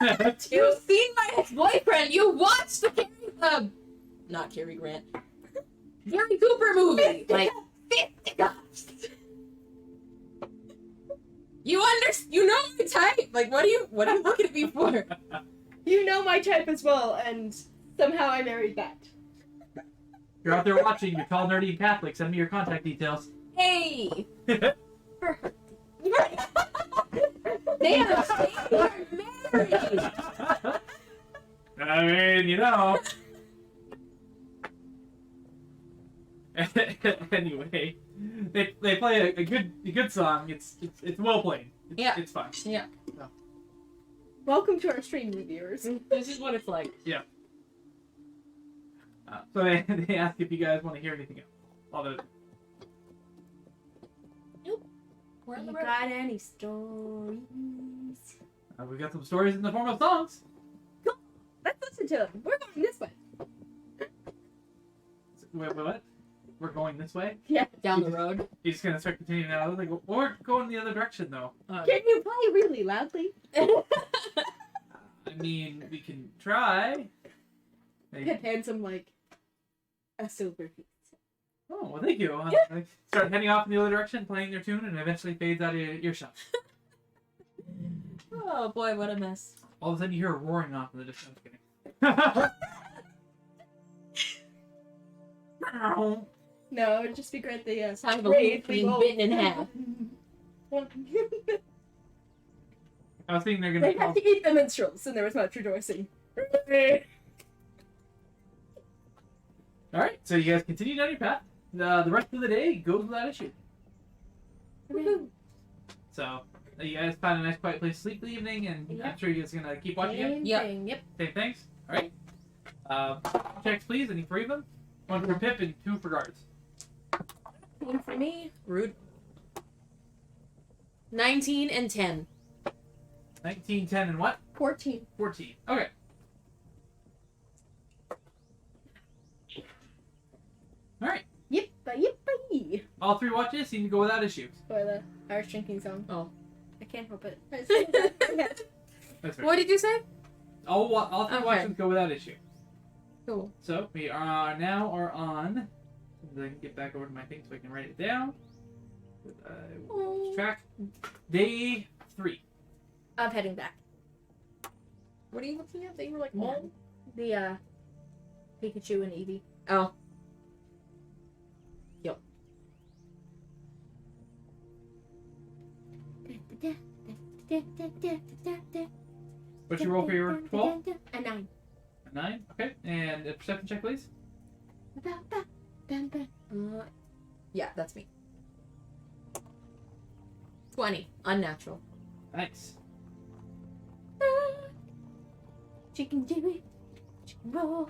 type. You've seen my ex-boyfriend. You watched the not Cary Grant, Gary Cooper movie. Like 50 times. You know my type. Like, what are you looking at me for? You know my type as well, and somehow I married that. If you're out there watching, you're tall, nerdy, and Catholic, send me your contact details. Hey. They are married. I mean, you know. Anyway, they play a good song. It's well played. It's fun. Yeah. Welcome to our stream, viewers. This is what it's like. So they ask if you guys want to hear anything else. Although, We're on You the road. got any stories? we've got some stories in the form of songs. Let's listen to them. We're going this way. Wait, what? We're going this way? Down the road. You're just gonna start continuing now? Like, well, we're going the other direction though. Can you play really loudly? I mean, we can try. Maybe. Pip hands him like a silver piece. Oh, well, thank you. Like, start heading off in the other direction, playing their tune, and eventually fades out of earshot. Oh boy, what a mess. All of a sudden, you hear a roaring off in the distance. I'm kidding. No, it'd just be great. The Time of a raid leaf being people- bitten in half. I was thinking they're gonna They call. have to eat the minstrels, and there was much rejoicing. All right, so you guys continue down your path. The rest of the day goes without issue. Woohoo. So you guys find a nice quiet place to sleep the evening, and Yep. I'm sure you guys are gonna keep watching it. Same Yep. thing, Yep. Same things. All right. Checks, please. Any three of them? One for Pip and two for guards. One for me. Rude. 19 and 10. 19, 10, and what? 14. 14. Okay. All right. Yippee. All three watches seem to go without issue. Or the Irish drinking song. Oh. I can't help it. That's right. What did you say? All three Okay. watches go without issue. Cool. So we are on. Then get back over to my thing so I can write it down. Track. Day 3. I'm heading back. What are you looking at? They were like, No. oh. The Pikachu and Eevee. Oh. What's your roll for your 12? A 9. A 9. Okay. And a perception check, please. Yeah, that's me. 20. Unnatural. Nice. She can do it. She can roll.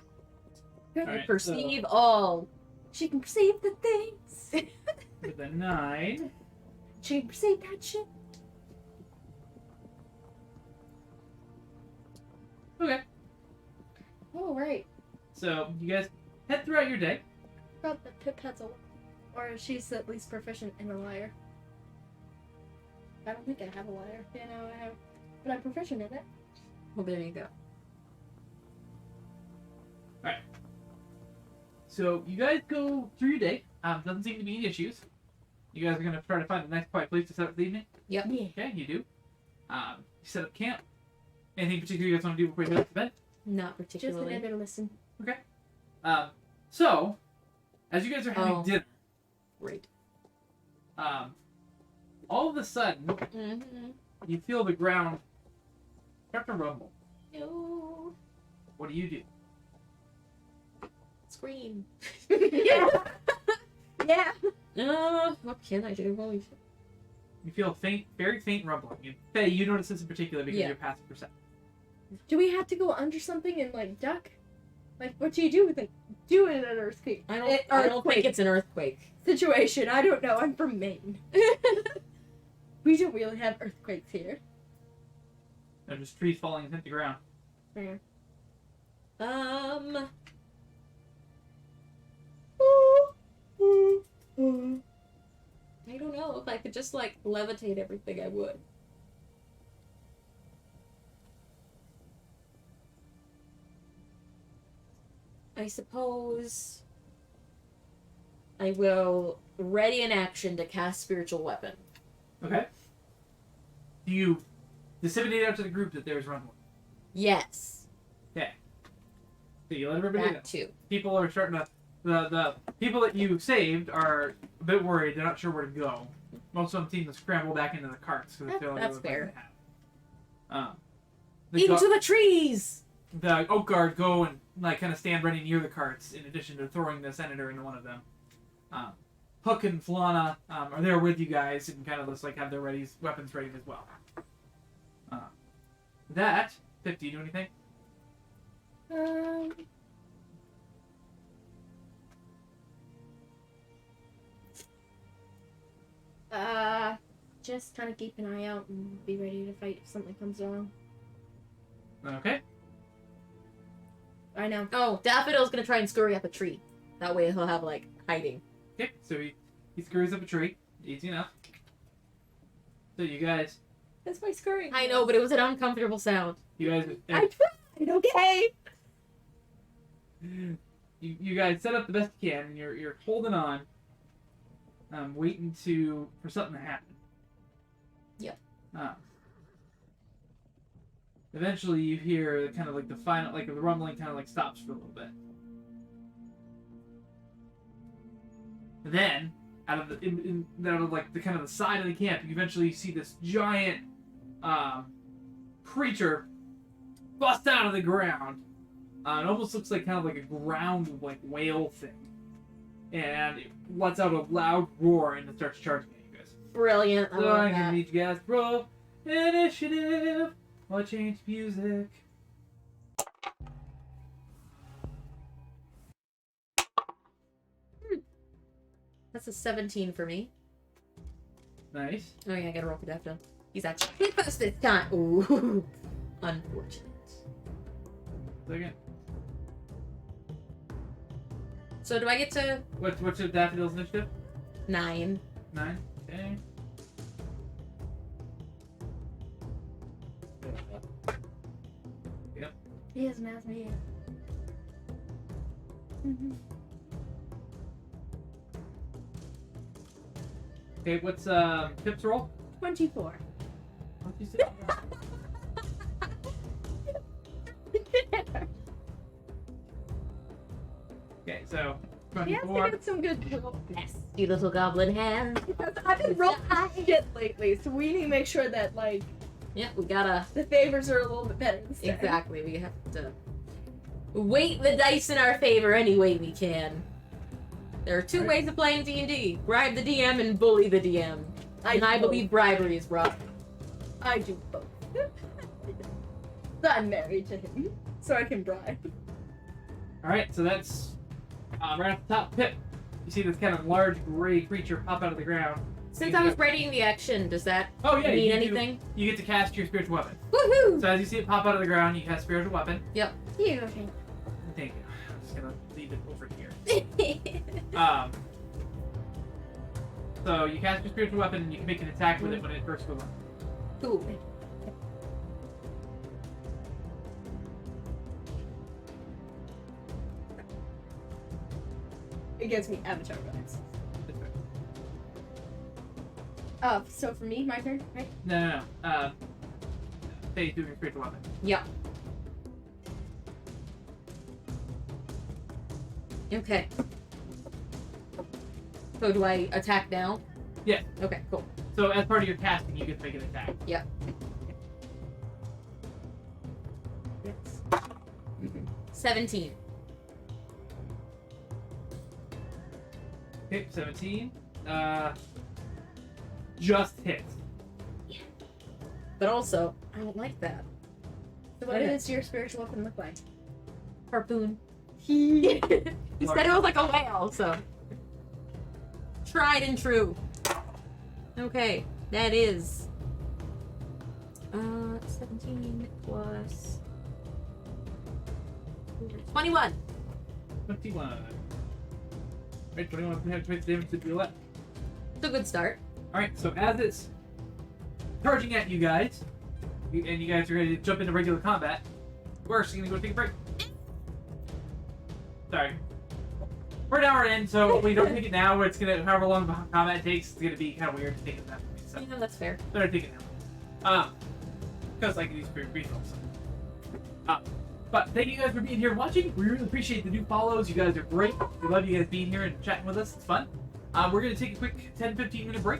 Alright, Perceive all. She can perceive the things. With a 9. She can perceive that shit. Okay. Oh, right. So you guys head throughout your day. About the Pip has a, or she's at least proficient in a lyre. I don't think I have a lyre. Yeah, no, I have, but I'm proficient in it. Well, there you go. So you guys go through your day. Doesn't seem to be any issues. You guys are gonna try to find the next quiet place to set up the evening. Yeah. Okay, you do. You set up camp. Anything particular you guys want to do before you head to bed? Not Just particularly. another listen. So as you guys are having Oh. dinner, Great. all of a sudden Mm-hmm. you feel the ground start to rumble. No. What do you do? scream. Yeah. Yeah. What can I do? Holy shit. You feel faint, very faint rumbling. And Faye, you notice this in particular because Yeah. you're passive perception. Do we have to go under something and like duck? Like, what do you do with it? Do in an earthquake. I don't think it's an earthquake. Situation. I don't know. I'm from Maine. We don't really have earthquakes here. There's just trees falling and hit the ground. Yeah. I don't know. If I could just like levitate everything, I would. I suppose I will ready an action to cast spiritual weapon. Okay. Do you disseminate out to the group that there's runway? Yes. So you let everybody know. That too. People are starting to. The people that you saved are a bit worried. They're not sure where to go. Most of them seem to scramble back into the carts because they feel like That's it was fair. The the trees! the Oak Guard go and like kind of stand ready near the carts. In addition to throwing the senator into one of them, Hook and Flana are there with you guys and kind of just like have their weapons ready as well. That 50. Do anything? Just kind of keep an eye out and be ready to fight if something comes along. Okay. I know. Oh, Daffodil's gonna try and scurry up a tree. That way he'll have like hiding. Okay. So he screws up a tree. Easy enough. So you guys, That's my scurrying. I know, but it was an uncomfortable sound. you guys, I tried. Okay. you guys set up the best you can, and you're holding on, waiting for something to happen. Yep. Eventually, you hear kind of like the final, like the rumbling, kind of like stops for a little bit. And then, out of like the kind of the side of the camp, you eventually see this giant creature bust out of the ground. It almost looks like kind of like a ground like whale thing, and it lets out a loud roar and it starts charging at you guys. Brilliant. I So love I'm gonna that. need you guys to roll initiative. I'll change music. That's a 17 for me. Nice. Oh yeah, I gotta roll for Daffodil. He's actually first this time. Ooh. Unfortunate. Second. So do I get to What's your Daffodil's initiative? 9? 9. Okay. He hasn't asked me yet. Okay, what's Pip's roll? 24. What'd you say? Okay, so He has to 24. get some good roll. Nasty little goblin hand. I've been rolling shit lately, so we need to make sure that like Yeah, we gotta. the favors are a little bit better this time. Exactly, we have to weight the dice in our favor any way we can. There are two Right. ways of playing D&D. Bribe the DM and bully the DM. And I do believe bribery is rough. both. I do both. So I'm married to him, so I can bribe. Alright, so that's right off the top. Pip, you see this kind of large gray creature pop out of the ground. Since I was readying the action, does that Oh yeah, mean you anything? You get to cast your spiritual weapon. Woohoo! So as you see it pop out of the ground, you cast spiritual weapon. You. Thank you. I'm just gonna leave it over here. So you cast your spiritual weapon and you can make an attack with it when it first goes on. Cool. It gives me avatar vibes. So for me, my turn, right? No. Faye doing your spiritual weapon. Yeah. Okay. So do I attack now? Yeah. Okay, cool. So as part of your casting, you get to make an attack. Yeah. Yes. 17. Okay, 17. Just hits. But also, I don't like that. So what Okay. does your spiritual weapon look like? Harpoon. He said it was like a whale, so. Tried and true. Okay, that is 17 plus 21. 21. Right, 21 we have to make the damage to your left. It's a good start. Alright, so as it's charging at you guys, and you guys are ready to jump into regular combat, we're actually gonna go take a break. Sorry. We're an hour in, so if we don't take it now, it's gonna, however long the combat takes, it's gonna be kind of weird to take it that way. So, Yeah, that's fair. better take it now. Because I can use refills. But thank you guys for being here and watching. We really appreciate the new follows. You guys are great. We love you guys being here and chatting with us. It's fun. We're going to take a quick 10-15 minute break.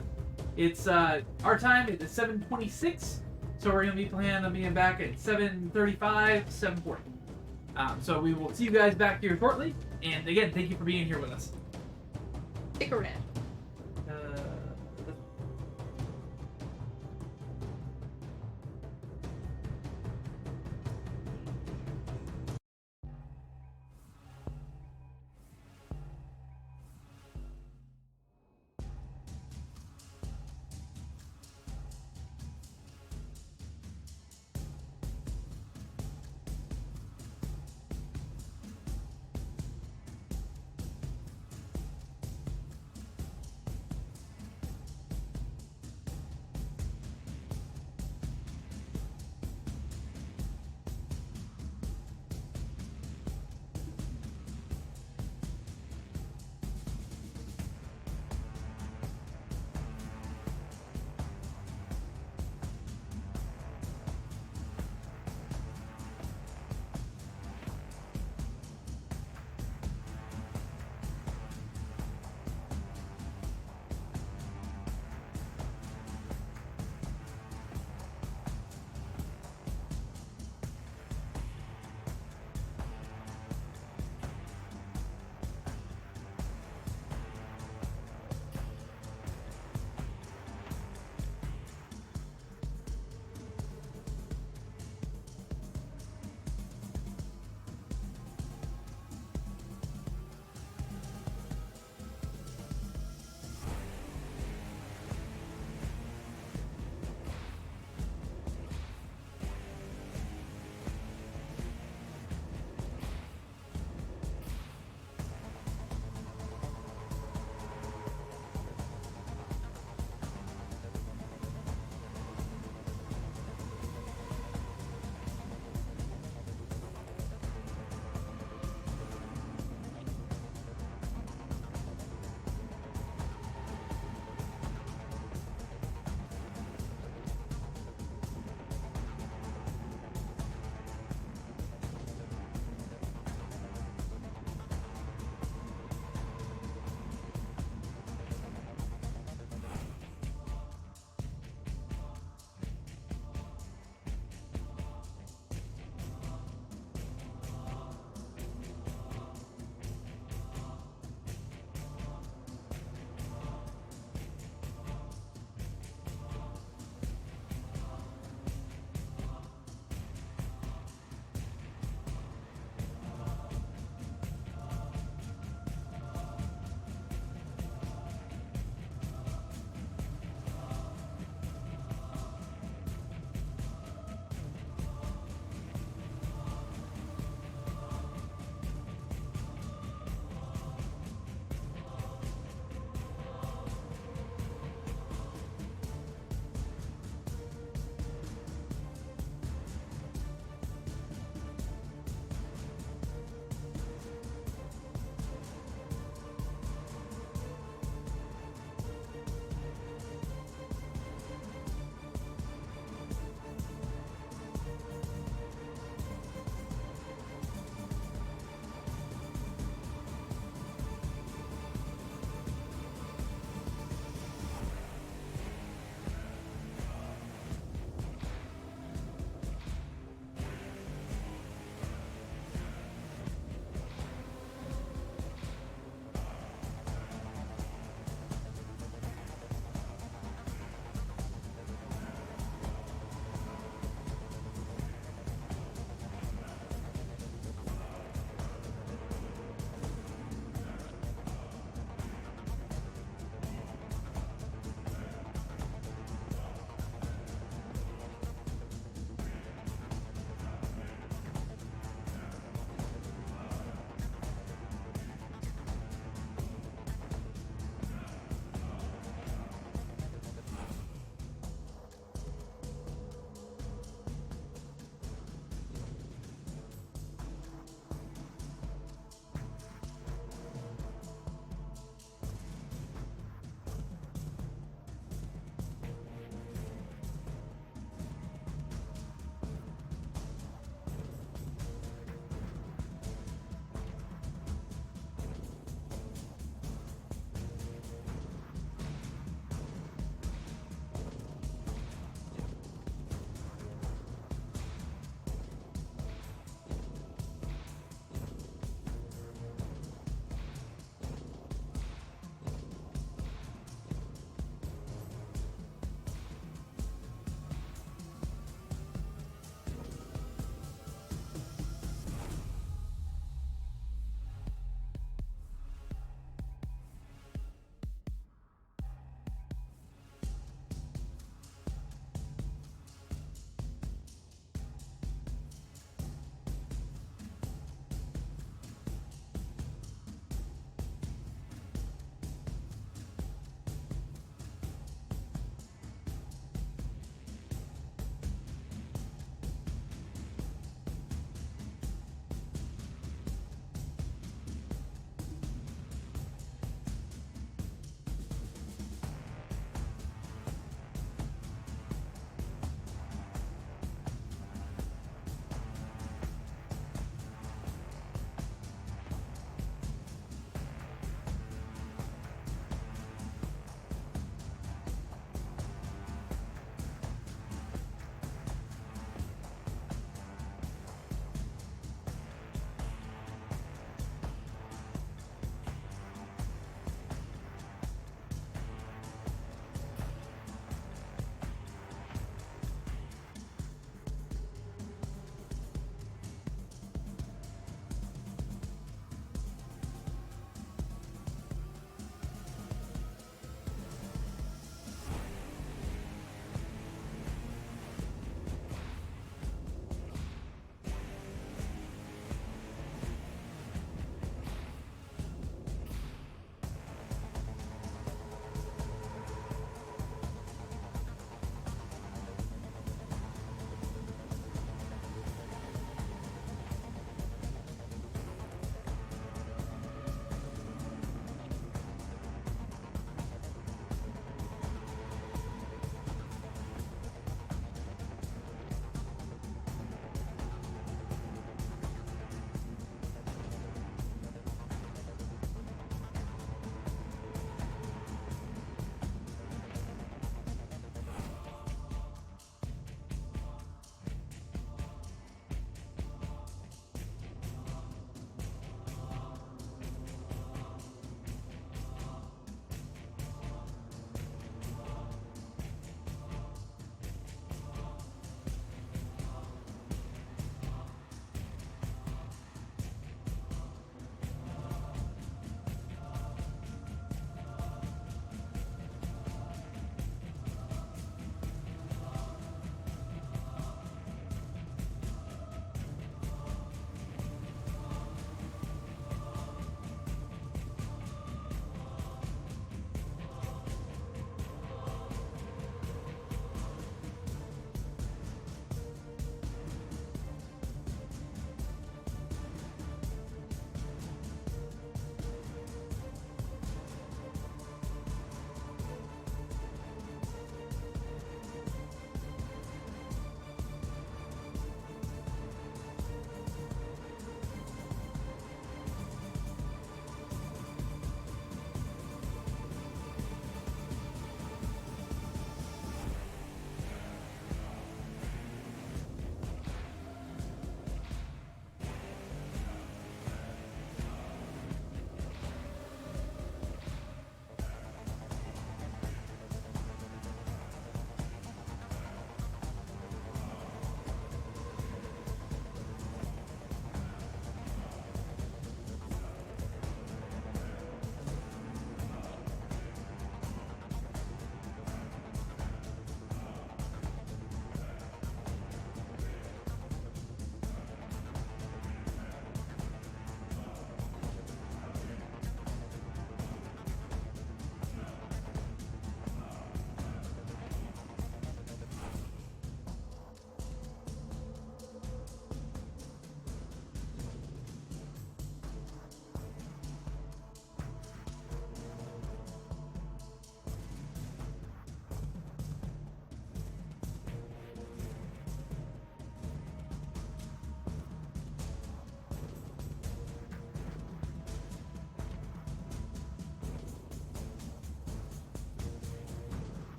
It's our time. It's 7:26. So we're going to be planning on being back at 7:35, 7:40. So we will see you guys back here shortly. And again, thank you for being here with us. Stick around.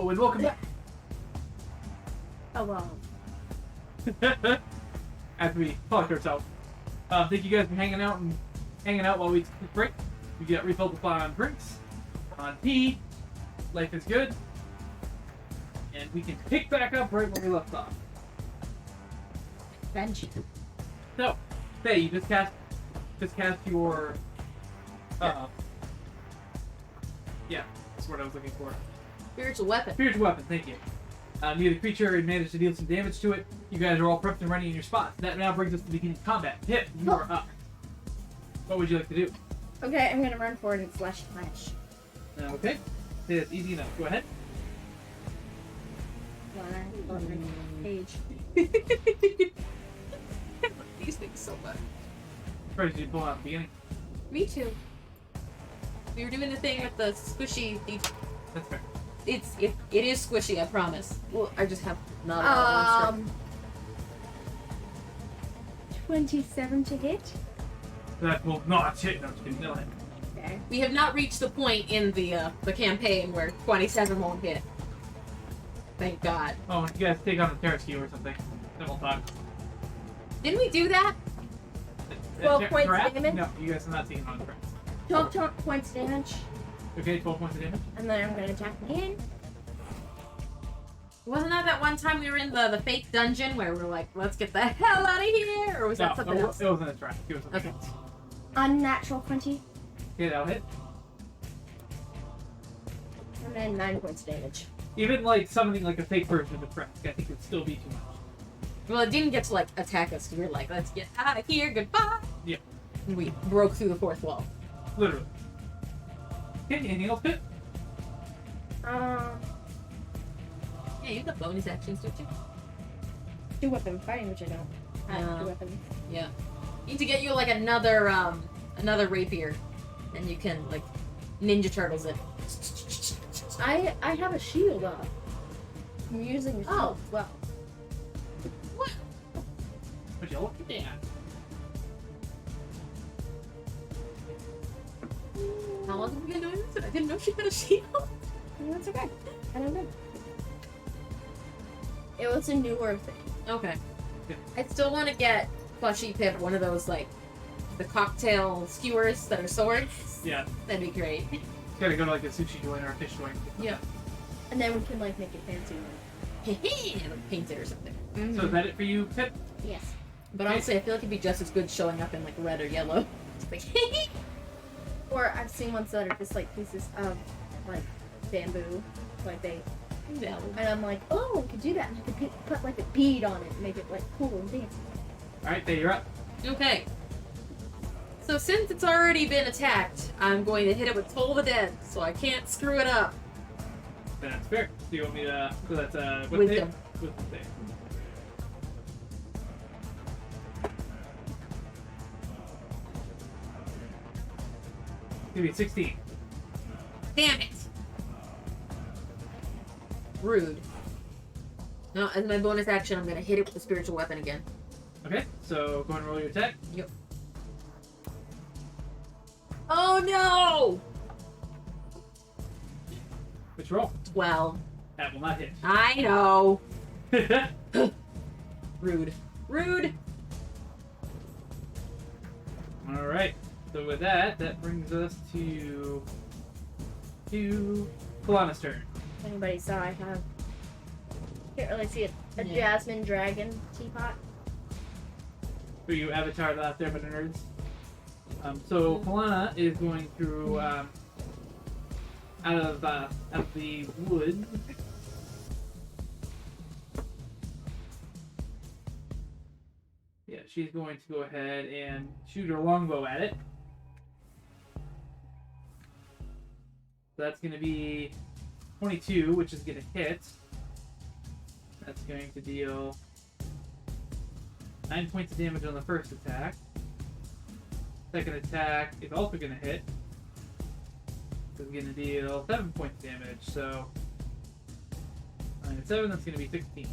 Hello and welcome back. Oh well. After we talk ourselves. Thank you guys for hanging out while we took a break. We got refilled the fire on drinks, on tea. Life is good. And we can pick back up right where we left off. Bench. So, Faye, you just cast your yeah, that's what I was looking for. Spiritual weapon. Spiritual weapon, thank you. Near the creature and managed to deal some damage to it. You guys are all prepped and ready in your spots. That now brings us to the beginning of combat. Pip, you are up. What would you like to do? Okay, I'm gonna run forward and slash. Okay. It's easy enough. Go ahead. Page. These things so much. First, you pull out at the beginning. Me too. We were doing the thing with the squishy. That's fair. It is squishy, I promise. Well, I just have not a lot of 27 to hit. That will not hit. No, just kidding. That'll hit. Okay. We have not reached the point in the campaign where 27 won't hit. Thank God. Oh, you guys take on the terror skew or something. Then we'll talk. Didn't we do that? 12 points Giraffe? damage? No, you guys are not taking on the threats. 12 points damage, Okay, 12 points of damage. and then I'm gonna attack again. Wasn't that one time we were in the fake dungeon where we were like, let's get the hell out of here? Or was that something else? It wasn't a trap. It was something Okay. else. Unnatural 20, Okay, that'll hit. and then 9 points damage. Even like summoning like a fake version of the threat, I think it'd still be too much. Well, it didn't get to like attack us. We were like, let's get out of here. Goodbye. Yeah. And we broke through the fourth wall. Literally. Okay, anything else, Pip? Yeah, you've got bonus actions, don't you? Do weapon fighting, which I don't. I have No. do weapon. Yeah. You need to get you like another rapier, and you can like Ninja Turtles it. I have a shield up. I'm using a shield Oh. as well. What? Would you look at that? How long have we been doing this? And I didn't know she had a shield. That's okay. I don't know. It was a newer thing. Okay. Yeah. I still want to get Plushy Pip one of those like the cocktail skewers that are swords. Yeah. That'd be great. Gotta go to like a sushi joint or a fish joint. Yeah. And then we can like make it fancy. Like paint it or something. So is that it for you, Pip? Yes. But honestly, I feel like it'd be just as good showing up in like red or yellow. It's like, Or I've seen ones that are just like pieces of like bamboo, like they. yeah. And I'm like, oh, we could do that, and you could put like a bead on it and make it like cool and fancy. Alright, there you're up. Okay. So since it's already been attacked, I'm going to hit it with Toll the Dead, so I can't screw it up. That's fair. So you want me to... So that's, what Wisdom. save? Wisdom save. Give me 16. Damn it! Rude. No, as my bonus action, I'm going to hit it with the spiritual weapon again. Okay, so go ahead and roll your attack. Yep. Oh no! Which roll? 12. That will not hit. I know. Rude. Rude! Alright, so with that, that brings us to Kalana's turn. If anybody saw, I have. Can't really see it. A Yeah. jasmine dragon teapot. For you avatar out there, but the nerds. So Kalana is going through out of the woods. Yeah, she's going to go ahead and shoot her longbow at it. So that's going to be 22, which is going to hit. That's going to deal 9 points of damage on the first attack. Second attack is also going to hit. It's going to deal 7 points of damage, so 9 and 7, that's going to be 16.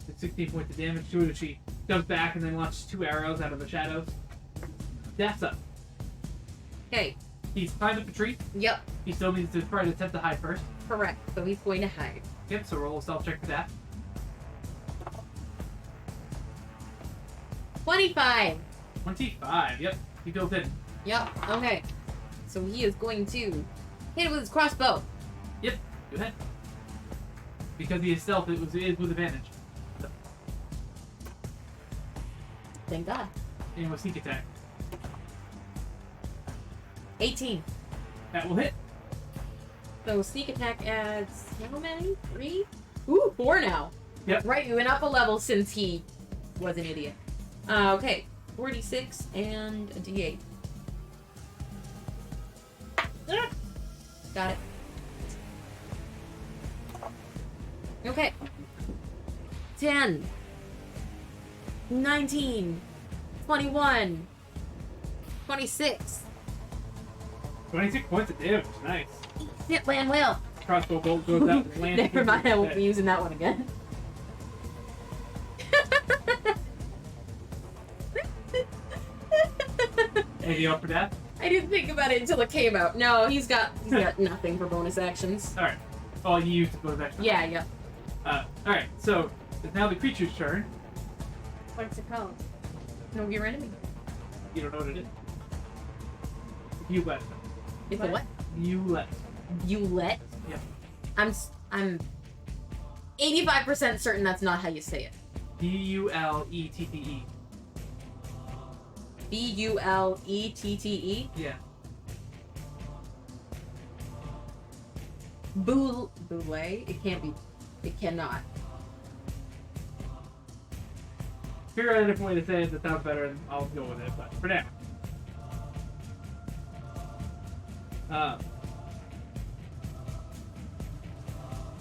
It's 16 points of damage to it as she jumps back and then launches 2 arrows out of the shadows. That's up. Okay. He's climbed up a tree. Yep. He still needs to try to attempt to hide first. Correct. So he's going to hide. Yep, so roll a stealth check for that. 25. 25, yep. He goes in. Yep. Okay. So he is going to hit it with his crossbow. Yep, go ahead. Because he is stealth, it is with advantage. So, Thank God. and with sneak attack. 18. That will hit. So sneak attack adds how many? 3? Ooh, 4 now. Yep. Right, you went up a level since he was an idiot. Okay. 46 and a D8. Got it. Okay. 10. 19. 21. 26. 26 points of damage, nice. Shit, land well. Crossbow bolt goes out and lands. Never mind, I won't be using that one again. Anything else for death? I didn't think about it until it came out. No, he's got nothing for bonus actions. Alright. Oh, you used to go back. Yeah, yeah. Alright, so it's now the creature's turn. What's it called? No, your enemy. You don't know what it is. You let. It's a what? You let. You let? Yep. I'm 85% certain that's not how you say it. Bulettee. Bulettee? Yeah. Boule? It can't be. It cannot. Figure out a different way to say it that sounds better and I'll go with it, but for now.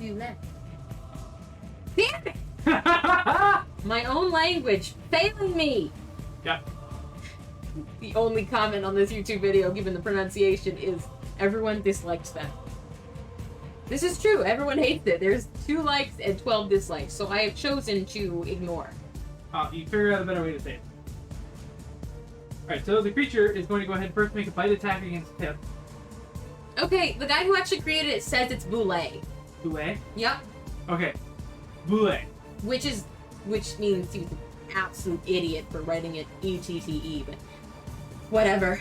You let. Damn it! My own language failing me! Yep. The only comment on this YouTube video, given the pronunciation, is everyone disliked that. This is true, everyone hates it. There's 2 likes and 12 dislikes, so I have chosen to ignore. You figure out a better way to say it. Alright, so the creature is going to go ahead and first make a bite attack against him. Okay, the guy who actually created it says it's boule. Boule. Yep. Okay. Boule. Which means he was an absolute idiot for writing it E-T-T-E, but whatever.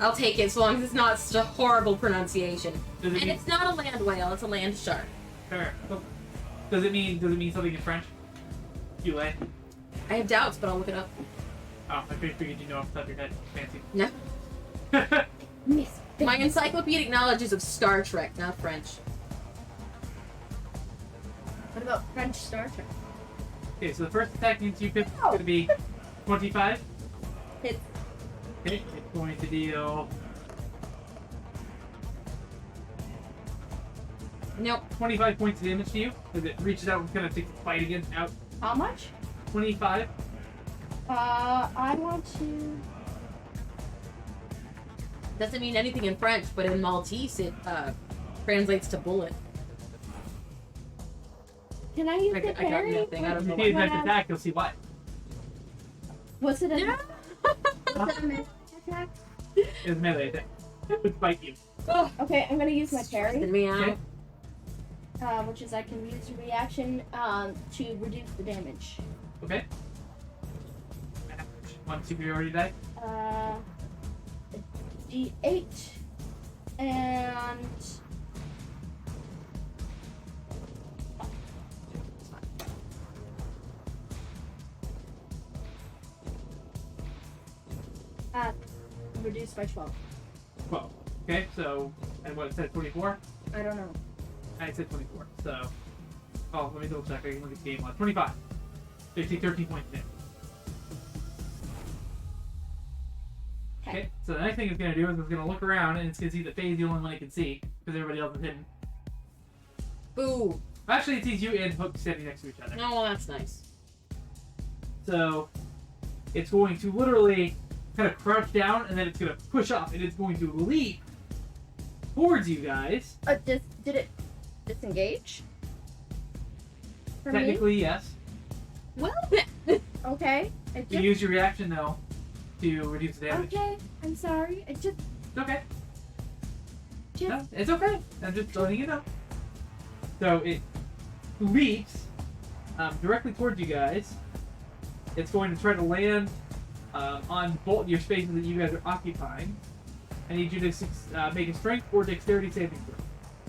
I'll take it, so long as it's not such a horrible pronunciation. Does it And mean, it's not a land whale, it's a land shark. fair. Does it mean something in French? Boule. I have doubts, but I'll look it up. Oh, I figured you know off the top of your head. Fancy. No. Miss. My encyclopedic knowledge is of Star Trek, not French. What about French Star Trek? Okay, so the first attack against you, Pip, is going to be 25. Hits. Okay, it's going to deal Nope. 25 points of damage to you as it reaches out and kind of takes a fight against out. How much? 25. I want to. Doesn't mean anything in French, but in Maltese it translates to bullet. Can I use I the got parry? nothing. I don't If know you what see his What next happened? attack, you'll see why. Was it a? Yeah. Was it a melee attack? It's melee attack. It would bite you. Oh, Okay, I'm gonna use my stressing parry, me out. Okay. which is I can use a reaction to reduce the damage. Okay. One superiority die. D8 and reduced by 12. 12. Okay, so, and what it said, 24? I don't know. I said 24, so. Oh, let me double check. I can look at game one. 25. They take 13 points of damage. Okay, so the next thing it's going to do is it's going to look around and it's going to see that Faye's the only one it can see because everybody else is hidden. Boo. Actually, it sees you and Hook standing next to each other. Oh, well, that's nice. So it's going to literally kind of crouch down and then it's going to push up and it's going to leap towards you guys. Did it disengage? For me? Technically, yes. Well then. Okay. I You just, use your reaction though to reduce the damage. okay. I'm sorry. I just. It's okay. just No, it's okay. I'm just letting you know. So it leaps directly towards you guys. It's going to try to land on both your spaces that you guys are occupying. I need you to make a strength or dexterity saving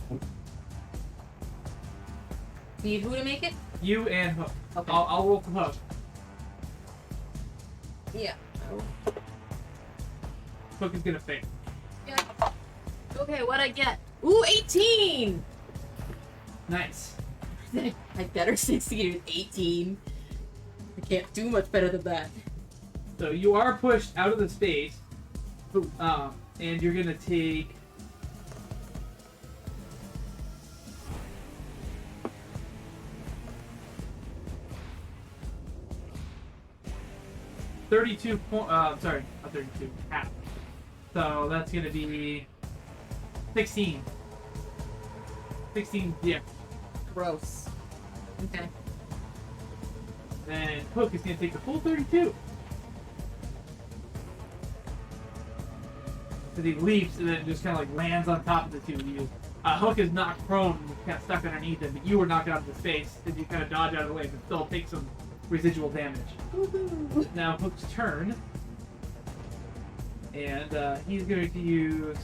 throw. Need who to make it? You and Hook. Okay. I'll roll for Hook. Yeah. Hook is gonna fail. Yeah. Okay, what'd I get? Ooh, 18! Nice. I better succeed with 18. I can't do much better than that. So you are pushed out of the space, and you're gonna take. Sorry, not 32. Half. So that's gonna be 16. 16, yeah. Gross. Okay. Then Hook is gonna take the full 32. Because he leaps and then just kind of like lands on top of the two of you. Hook is knocked prone and kind of stuck underneath him, but you were knocked out of the space as you kind of dodge out of the way, but still take some residual damage. Woohoo! Now Hook's turn, and he's going to use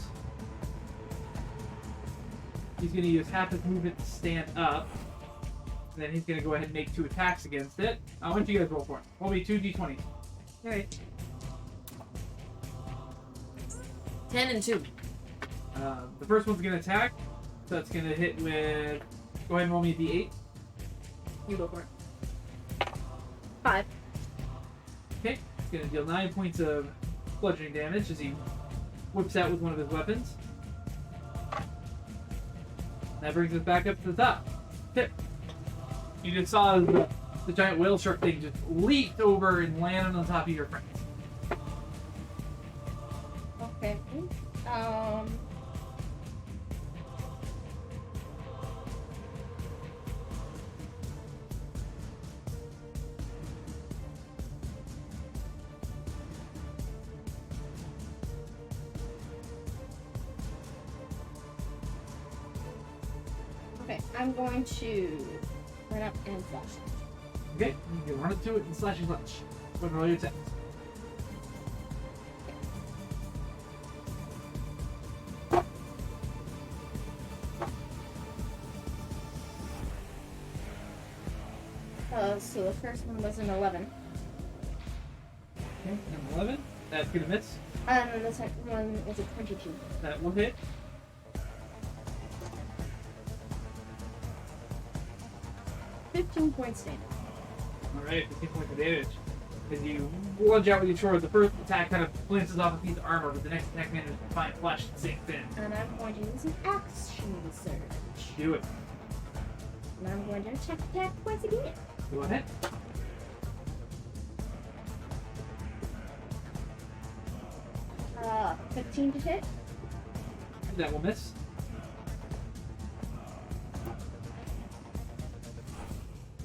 half his movement to stand up, and then he's going to go ahead and make 2 attacks against it. Why don't you guys roll for it? Roll me 2 d20s. Alright. 10 and 2. The first one's going to attack, so it's going to hit with. Go ahead and roll me a d8. You go for it. 5. Okay, it's going to deal 9 points of bludgeoning damage as he whips out with one of his weapons. That brings us back up to the top. Pip. You just saw the giant whale shark thing just leaped over and landed on top of your friends. Okay. Okay, I'm going to run up and slash. Okay, you run up to it and slash your lunch. Go ahead and roll your attacks. So the first one was an 11. Okay, number 11. That's gonna miss. And then the second one is a 22. That will hit. $15 points damage. Alright, 15 points of damage. As you lunge out with your sword, the first attack kind of glances off a piece of armor, but the next attack manages to find flesh and sinks in. And I'm going to use an action surge. Do it. And I'm going to attack once again. Go ahead. Uh, 15 to hit. That will miss.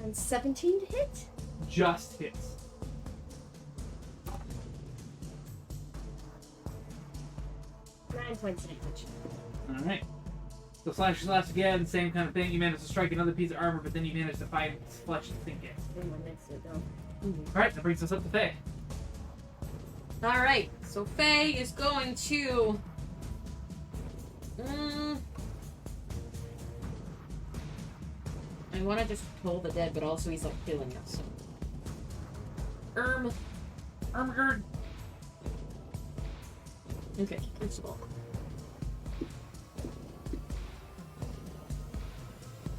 And 17 to hit. Just hits. Nine points of damage. Alright. So slash again, same kind of thing. You manage to strike another piece of armor, but then you manage to find flesh to sink in. And one next to it, though. Alright, that brings us up to Faye. Alright, so Faye is going to. I want to just pull the dead, but also he's like killing us. So. Ermgerd. Okay, crucible.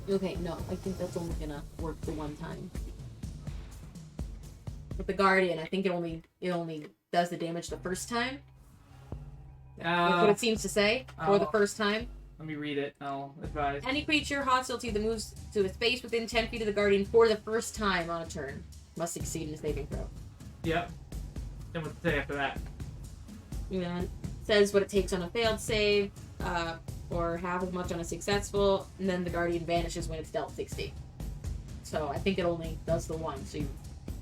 Okay, no, I think that's only gonna work the one time. With the Guardian, I think it only does the damage the first time. That's what it seems to say for the first time. Let me read it. I'll advise. Any creature hostile to you that moves to a space within 10 feet of the Guardian for the first time on a turn must succeed in a saving throw. Yep. Then what's to say after that? And it says what it takes on a failed save, or half as much on a successful, and then the Guardian vanishes when it's dealt 60. So I think it only does the one. So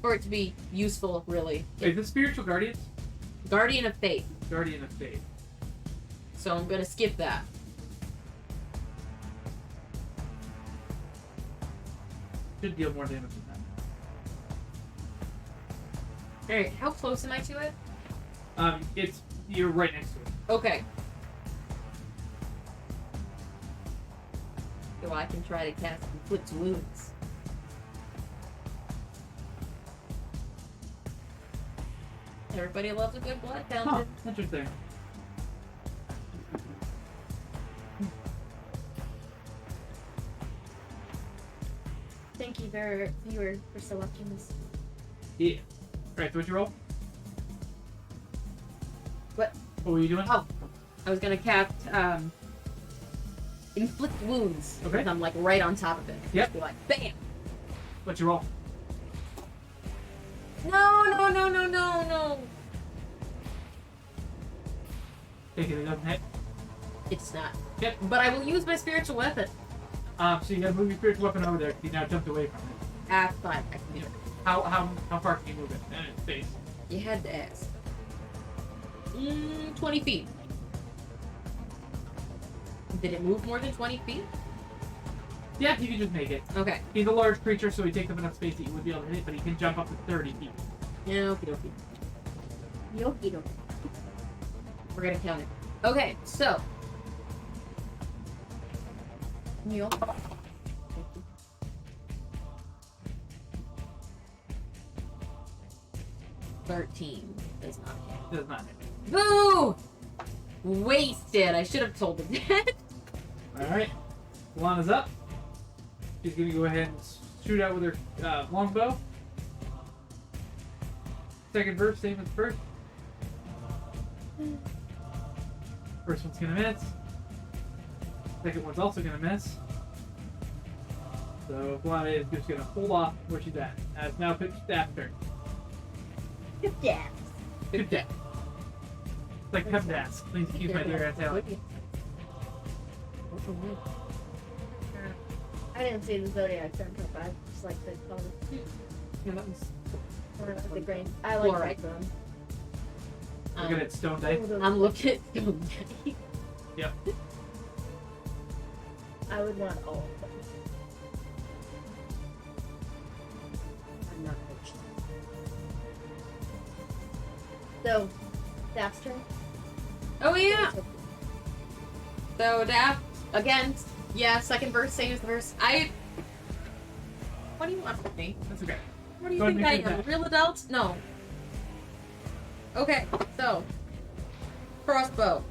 for it to be useful, really. Wait, the spiritual guardians? Guardian of Faith. Guardian of Faith. So I'm gonna skip that. Should deal more damage than that. Alright, how close am I to it? You're right next to it. Okay. So I can try to cast Inflict Wounds. Everybody loves a good blood Huh, fountain. interesting. Thank you, viewer, for selecting this. Yeah. Alright, so what's your roll? What? What were you doing? Oh. I was gonna cast Inflict Wounds. Okay. Because I'm like right on top of it. Yep. Just be like, BAM! What's your roll? No. Take it, it doesn't hit. It's not. Yep. But I will use my spiritual weapon. So you gotta move your spiritual weapon over there because you now jumped away from it. Ah, fine. I can do it. How far can you move it? And its face. You had to ask. 20 feet. Did it move more than 20 feet? Yeah, you can just make it. Okay. He's a large creature, so he takes up enough space that you would be able to hit it, but he can jump up to 30 feet. Yeah, okie dokie. Yoki doki. We're gonna count it. Okay, so. Mule. 13 does not hit. Does not hit. Boo! Wasted. I should have told him that. Alright. Lana's up. She's gonna go ahead and shoot out with her longbow. Second verse, same as the first. First one's gonna miss. Second one's also gonna miss. So Lana is just gonna hold off where she's at. As now Pip's staff turn. Good dance. Pip death. It's like Pep dance. Please excuse my dear Aunt I didn't see the Zodiac Center, but I just like the color. Yeah, that was. Or the green. I like Fluorite. them. Look at it, stone dice. I'm looking at Yep. I would want all of them. I'm not rich. So, Daph's turn. Oh yeah. So Daft again. Yeah, second verse, same as the verse. What do you want from me? That's okay. What do you Go ahead think I and make your am? attack. Real adult? No. Okay, so crossbow.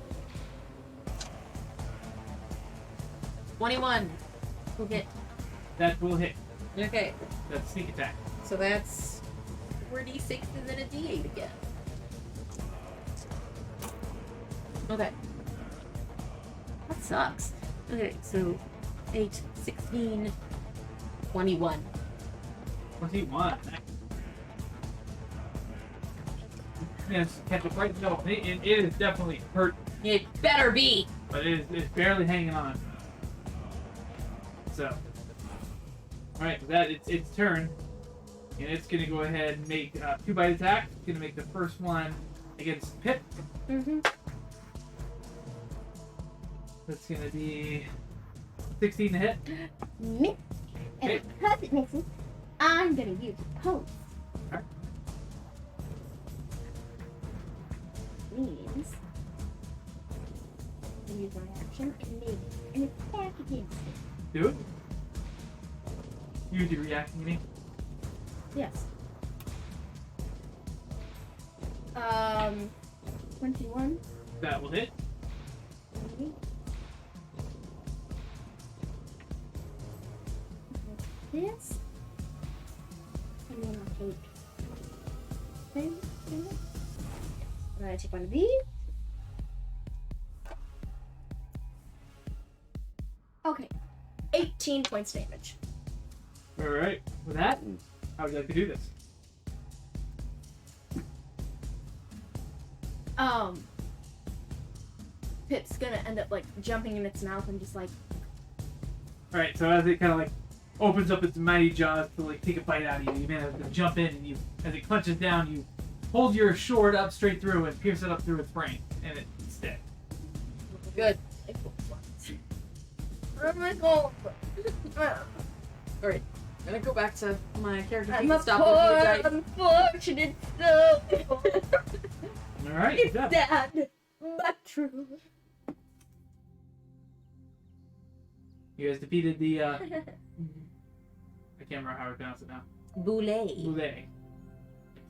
21. Who hit? That will hit. Okay, That's sneak attack. so that's 4d6 and then a d8 again. Okay. That sucks. Okay, so 8, 16, 21. 21. Yes, catch it right. No, it is definitely hurt, It better be! but it's barely hanging on. So, alright, with that, it's its turn. And it's going to go ahead and make 2 bite attack. It's going to make the first one against Pip. Mm-hmm. That's going to be 16 to hit. Miss. And Okay. because it misses, I'm gonna use pose. Alright. Means I use my action and make an attack against it. Do it. You do reacting to me. Yes. 21. That will hit. Okay. This. And then I'll take this. And I take one of these. Okay. 18 points damage. Alright, with that, how would you like to do this? Pip's gonna end up like jumping in its mouth and just like Alright, so as it kind of like opens up its mighty jaws to like take a bite out of you, you manage to jump in and you, as it clenches down, you hold your sword up straight through and pierce it up through its brain, and it's dead. Good. Oh my god. Alright. gonna go back to my character. I'm a poor, unfortunate soul. All right. It's Good job. sad, but true. You guys defeated the. I can't remember how to pronounce it now. Boule. Boule.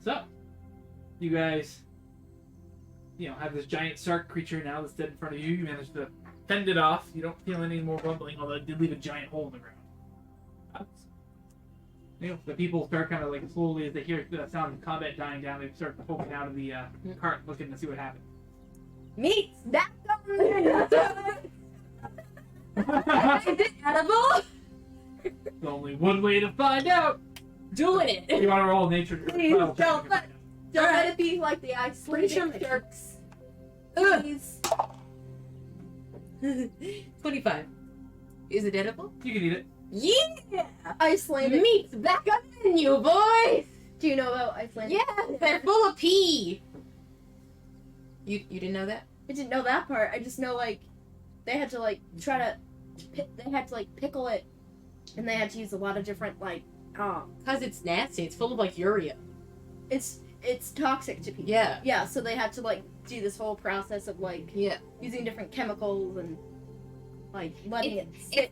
So, you guys, have this giant shark creature now that's dead in front of you. You managed to fend it off. You don't feel any more rumbling, although it did leave a giant hole in the ground. The people start kind of like slowly, as they hear the sound of combat dying down, they start poking out of the cart looking to see what happened. Meat's back on the Is it edible? There's only one way to find out. Doing it. You want to roll nature? Please survival check don't to let- find out. Don't let it be like the Icelandic Pretty sure- sharks. Ugh. Please. 25. Is it edible? You can eat it. Yeah! Icelandic. Meat's back on the menu, boys! Do you know about Icelandic? Yeah, they're full of pee. You didn't know that? I didn't know that part. I just know like they had to like try to they had to like pickle it, and they had to use a lot of different like Cause it's nasty. It's full of like urea. it's toxic to people. Yeah. Yeah, so they had to like do this whole process of like Yeah. using different chemicals and like letting it sit.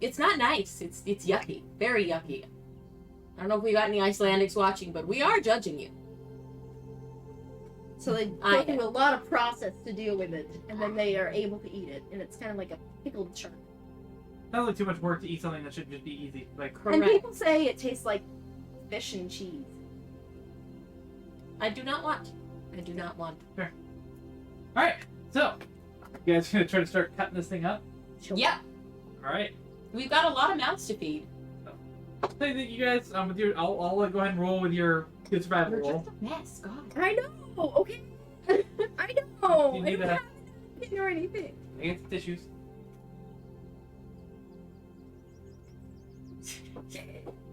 It's not nice. It's yucky. Very yucky. I don't know if we got any Icelandics watching, but we are judging you. So they go through a lot of process to deal with it, and then they are able to eat it, and it's kind of like a pickled shark. Sounds like too much work to eat something that should just be easy. Like, And people say it tastes like fish and cheese. I do not want. alright, so, you guys gonna try to start cutting this thing up? Yeah. Alright. We've got a lot of mouths to feed. So that you guys, with your, I'll go ahead and roll with your good survival We're roll. just a mess, God. I know. Okay. I know. You I need don't a- have anything or anything. I get the tissues.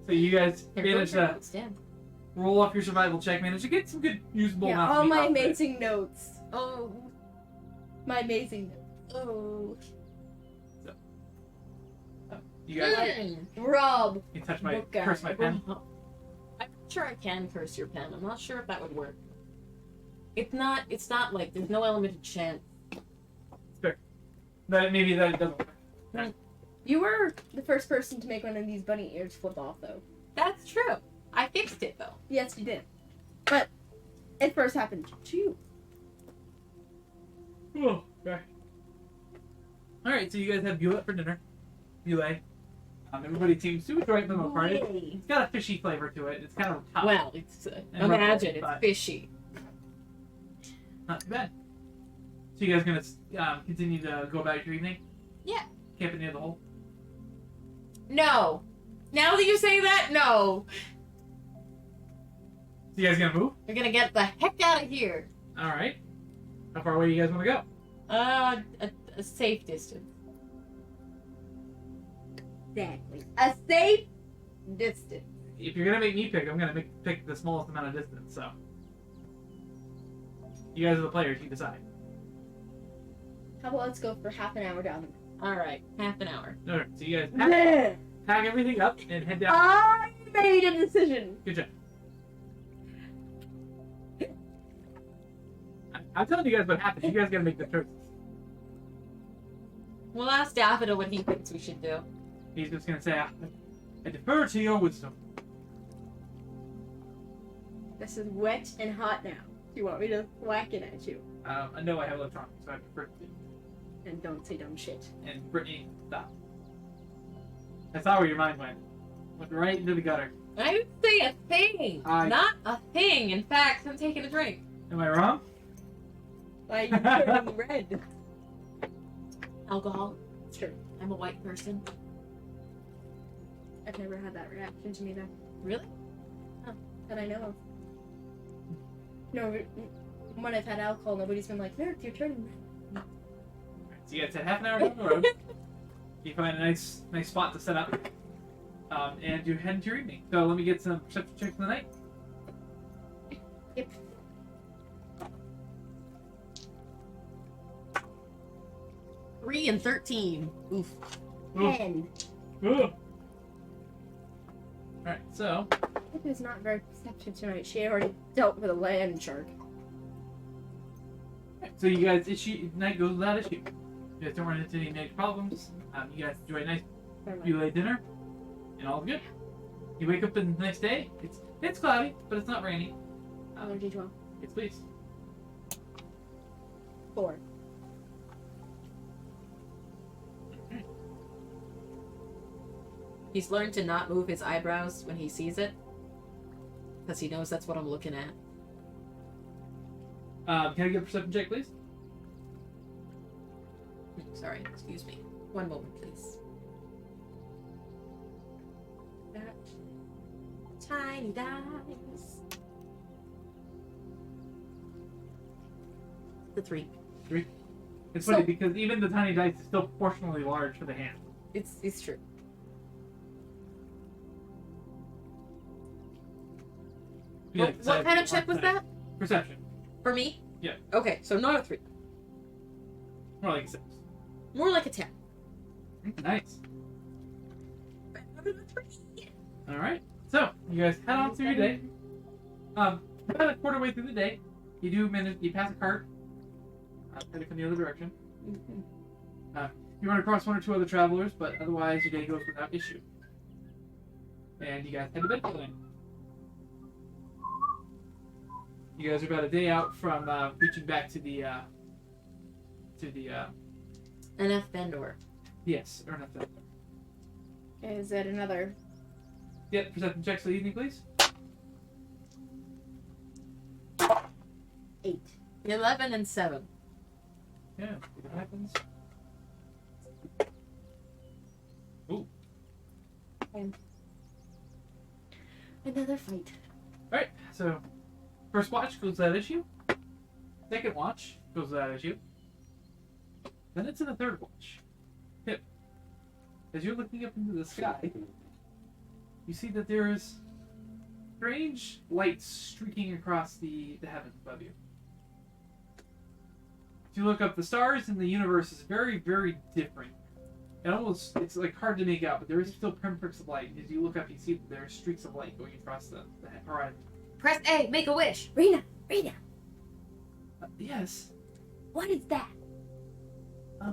So you guys managed to roll off your survival check, managed to get some good usable Yeah, mouth all meat my off of it. amazing notes. Oh. My amazing notes. Oh. You guys Rob. can touch my Book guy. curse my pen. I'm sure I can curse your pen. I'm not sure if that would work. It's not like there's no element of chance. Maybe that doesn't work. You were the first person to make one of these bunny ears flip off, though. That's true. I fixed it though. Yes, you did. But it first happened to you. Oh, okay. Alright, so you guys have Bulet for dinner. Bulet. Everybody seems to enjoy it for the most part. It's got a fishy flavor to it. It's kind of tough. Well, it's And imagine ruffles, it's fishy. Not too bad. So you guys gonna continue to go about your evening? Yeah. Camping near the hole? No. Now that you say that, no. So you guys gonna move? We're gonna get the heck out of here. Alright. How far away do you guys want to go? A safe distance. Exactly. A safe distance. If you're gonna make me pick, I'm gonna pick the smallest amount of distance, so. You guys are the players, you decide. How about let's go for half an hour down All right, half an hour. Alright, so you guys the road. pack everything up and head down. I made a decision. Good job. I'm telling you guys what happens. You guys gotta make the choices. We'll ask Daffodil what he thinks we should do. He's just gonna say, I defer to your wisdom. This is wet and hot now. Do you want me to whack it at you? I know I have electronics, so I prefer to. And don't say dumb shit. And Brittany, stop. I saw where your mind went. Went right into the gutter. I didn't say a thing. Not a thing. In fact, I'm taking a drink. Am I wrong? Why are you turning red? Alcohol. Sure. I'm a white person. I've never had that reaction to me though. Really? That I know of. No, when I've had alcohol, nobody's been like, "Nerd, you're turning red." So you guys had half an hour down the road. You find a nice spot to set up. And you head into your evening. So let me get some perception checks in the night. Yep. Three and 13. Oof. Ooh. 10. Ooh. Alright, so Pip is not very perceptive tonight. She already dealt with a land shark. so you guys night goes without issue. You guys don't run into any major problems. You guys enjoy a nice relay dinner, and all's good. You wake up in the next day. It's cloudy, but it's not rainy. Allergy 12. It's please. 4. He's learned to not move his eyebrows when he sees it. Because he knows that's what I'm looking at. Can I get a perception check, please? Sorry, excuse me. One moment, please. That tiny dice. The 3. It's So- funny because even the tiny dice is still proportionally large for the hand. It's true. You like What decide kind of if you check was want to- that? Perception. For me? Yeah. Okay, so not a 3. More like a 6. More like a 10. Nice. Alright. So, you guys head on through your day. About a quarter way through the day, you pass a cart. Heading from the other direction. You run across one or two other travelers, but otherwise your day goes without issue. And you guys head to bed for the night. You guys are about a day out from reaching back to the NF Vendor. yes, or not that. Okay, is that another? Yeah, perception checks for the evening, please. 8. 11 and 7. Yeah, see what happens. Ooh. Another fight. Alright, so first watch goes without issue. Second watch goes without issue. Then it's in the third watch. Pip, as you're looking up into the sky, you see that there's strange lights streaking across the heavens above you. If you look up, the stars in the universe is very, very different. It's like hard to make out, but there is still pinpricks of light. As you look up, you see that there are streaks of light going across the horizon. Press A, make a wish. Rena! Yes. What is that? I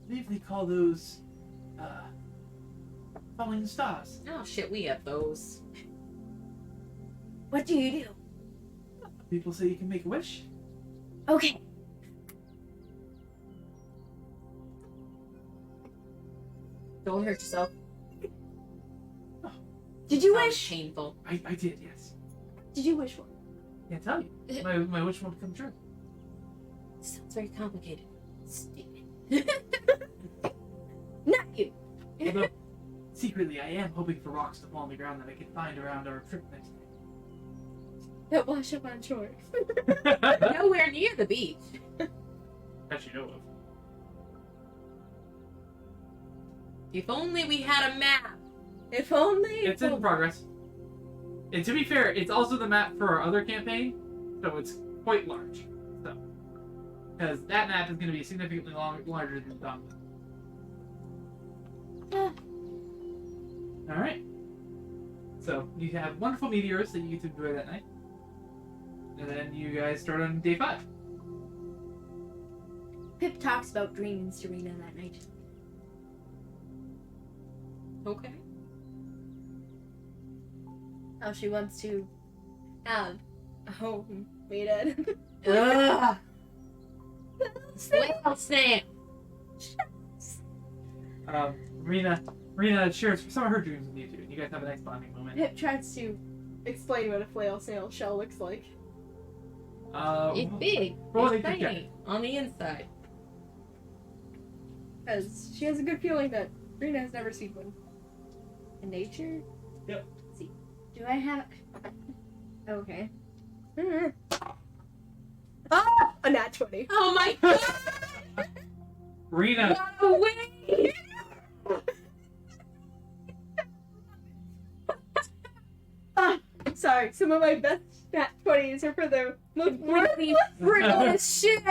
believe they call those, falling stars. Oh shit, we have those. What do you do? People say you can make a wish. Okay. Don't hurt yourself. Did you Sounds wish? painful. I did, yes. Did you wish for? Can't tell you. My wish won't come true. Sounds very complicated. Stupid. Not you. Although, secretly, I am hoping for rocks to fall on the ground that I can find around our trip next That wash up on shore. day. Nowhere near the beach. That you know of. If only we had a map. If only. It's in progress. And to be fair, it's also the map for our other campaign, so it's quite large. So, because that map is going to be significantly larger than Donovan. All right. So you have wonderful meteors that you get to enjoy that night, and then you guys start on day 5. Pip talks about dreaming Serena that night. Okay. How she wants to have a home made in. Ugh. Whale Sam. Rena shares some of her dreams with you too. You guys have a nice bonding moment. Pip tries to explain what a flail sail shell looks like. It's big. roll It's nature check. tiny. On the inside. Because she has a good feeling that Rena has never seen one. In nature? Yep. Let's see. Do I have... Okay. Ah! A nat 20. Oh my god! Rena, No way! Ah! Sorry, some of my best nat 20s are for the most Really frivolous shit!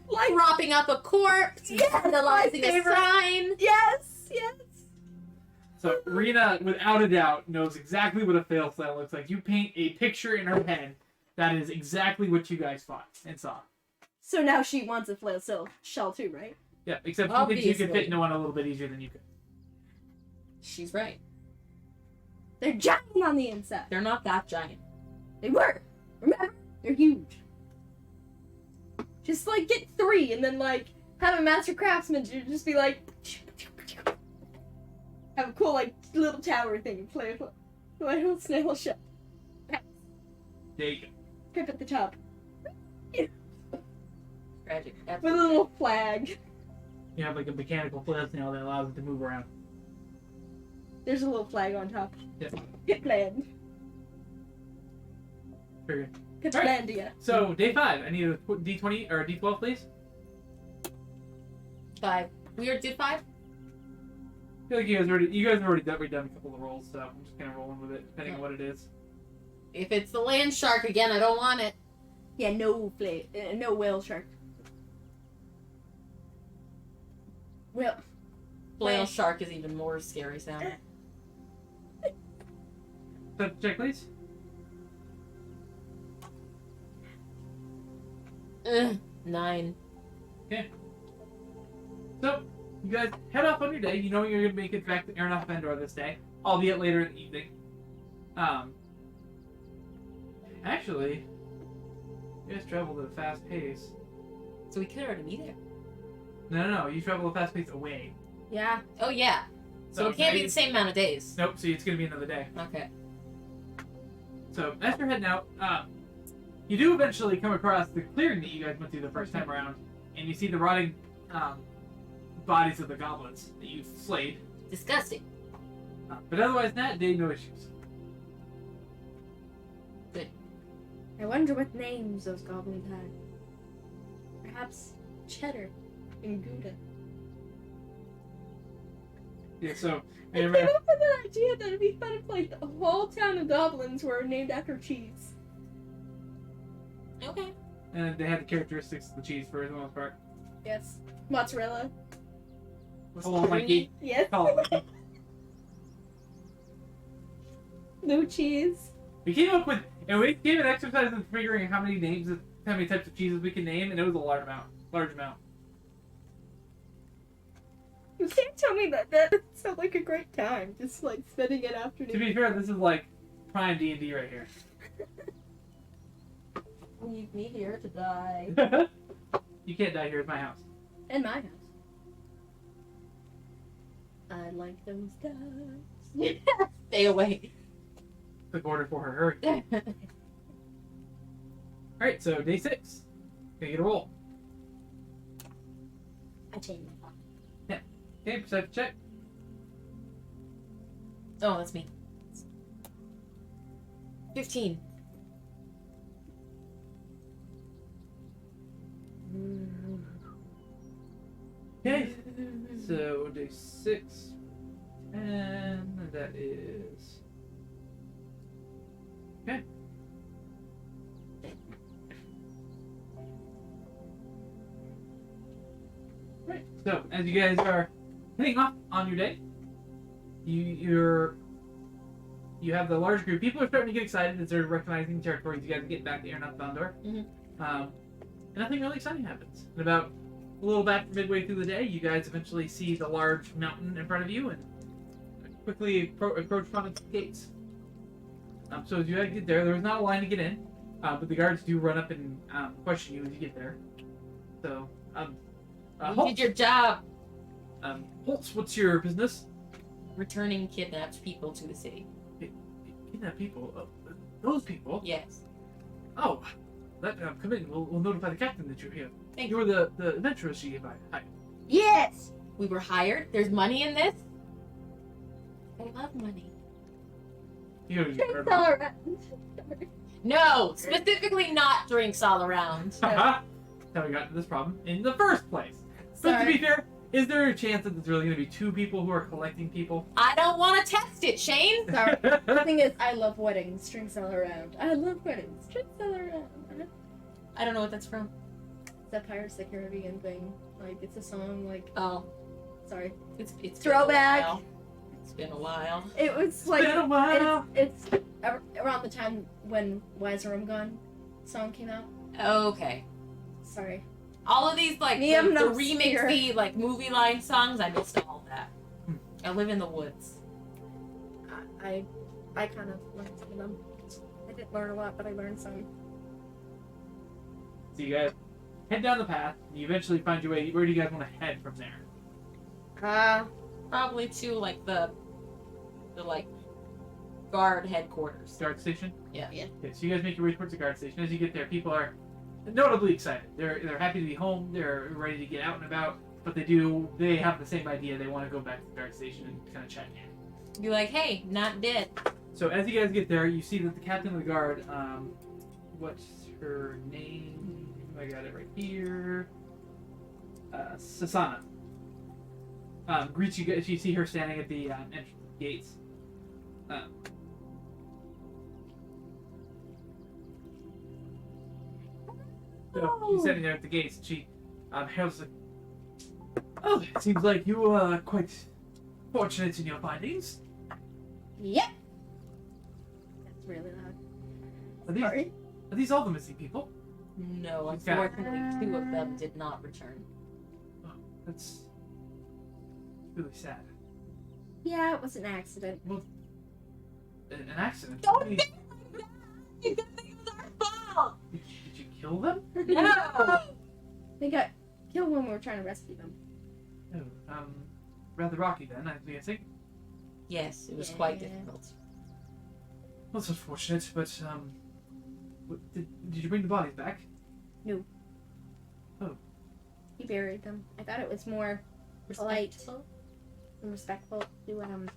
Like propping up a corpse, Yes, vandalizing my a favorite. sign. Yes! Yes! So Rena, without a doubt, knows exactly what a fail cell looks like. You paint a picture in her head that is exactly what you guys thought and saw. So now she wants a flail shell too, right? Yeah, except she thinks you can fit Obviously. into one a little bit easier than you could. She's right. They're giant on the inside. They're not that giant. They were. Remember? They're huge. Just like get 3 and then like have a master craftsman just be like have a cool like little tower thing and play with a little snail shell. There you go. Pip at the top. Tragic. With a little flag. You have like a mechanical flail snail that allows it to move around. There's a little flag on top. Yeah. Pipland. Very good. Piplandia. So, day 5. I need a D20 or a D12, please. 5. We did 5? I feel like you guys have already done a couple of rolls, so I'm just kind of rolling with it, depending on what it is. If it's the land shark again, I don't want it. Yeah, no whale shark. Well, Whale shark is even more scary sounding. So, check, please. Ugh, 9. So, you guys head off on your day. You know you're going to make it back to Aeronaut Vendor this day, albeit later in the evening. Actually, you guys traveled at a fast pace. So we could already be there. No, you travel at a fast pace away. yeah. Oh, yeah. So it can't be the same amount of days. Nope, see, it's going to be another day. Okay. So, as you're heading out, you do eventually come across the clearing that you guys went through the first time around, and you see the rotting bodies of the goblins that you slayed. Disgusting. But otherwise, that day, no issues. I wonder what names those goblins had. Perhaps Cheddar and Gouda. Yeah, so, I came up with an idea that it'd be fun if like the whole town of goblins were named after cheese. Okay. and they had the characteristics of the cheese for the most part. Yes. Mozzarella. Oh, Mikey. Yes. Call it Mikey. No cheese. We came up with, and we gave an exercise in figuring how many types of cheeses we can name, and it was a large amount. You can't tell me that. That sounds like a great time. Just like spending an afternoon. To be fair, this is like prime D&D right here. Leave me here to die. You can't die here at my house. In my house. I like those guys. Stay away. Quick order for her. Hurry. Alright, so day 6. Gonna get a roll. I changed. Okay, perception check. Oh, that's me. 15. Okay, so day 6. And that is... Okay. Right, so as you guys are heading off on your day, you have the large group. People are starting to get excited as they're recognizing the territories. You guys are getting back to Aeronaut Bandor. And nothing really exciting happens. And about a little back midway through the day, you guys eventually see the large mountain in front of you and quickly approach upon its gates. So as you guys get there, there's not a line to get in, but the guards do run up and question you as you get there. So, You Holtz, did your job. Holtz, what's your business? Returning kidnapped people to the city. Kidnap people? Those people? Yes. Oh, come in. We'll notify the captain that you're here. Thank You were the adventurers she invited. Hi. Yes! We were hired. There's money in this. I love money. You know, Drinks all around. No, specifically not drinks all around. Haha. That's how we got into this problem in the first place. But to Sorry. be fair, is there a chance that there's really going to be 2 people who are collecting people? I don't want to test it, Shane. Sorry. The thing is, I love weddings. Drinks all around. I love weddings. Drinks all around. I don't know what that's from. It's that Pirates of the Caribbean thing. Like, it's a song, like, Oh, sorry. it's Throwback. now. It's been a while. It was like Been a while. it's around the time when Wiser I'm Gone song came out. Okay. Sorry. All of these, like, Me, I'm the not remixy, like, movie line songs, I missed all that. Hmm. I live in the woods. I kind of learned some of them. I didn't learn a lot, but I learned some. So you guys head down the path, and you eventually find your way. Where do you guys want to head from there? Probably to, like, the like, guard headquarters. Guard station? Yeah. Yeah. Okay, so you guys make your way towards the guard station. As you get there, people are notably excited. They're happy to be home. They're ready to get out and about. But they have the same idea. They want to go back to the guard station and kind of check in. Be like, hey, not dead. So as you guys get there, you see that the captain of the guard, what's her name? I got it right here. Sasana. Greets you guys. You see her standing at the entrance gates. So she's sitting there at the gates, and she hails like, "Oh, it seems like you are quite fortunate in your findings. Yep. That's really loud. Sorry. Are these all the missing people? No, She's got- unfortunately, 2 of them did not return. Oh, that's really sad. Yeah, it was an accident. An accident. Don't I mean, think like that! You can think it was our fault! did you kill them? No! They got killed when we were trying to rescue them. Oh, rather rocky then, I'm guessing. Yes, it was quite Yeah. difficult. Well, that's unfortunate, but did you bring the bodies back? He buried them. I thought it was more polite Respectful? and respectful to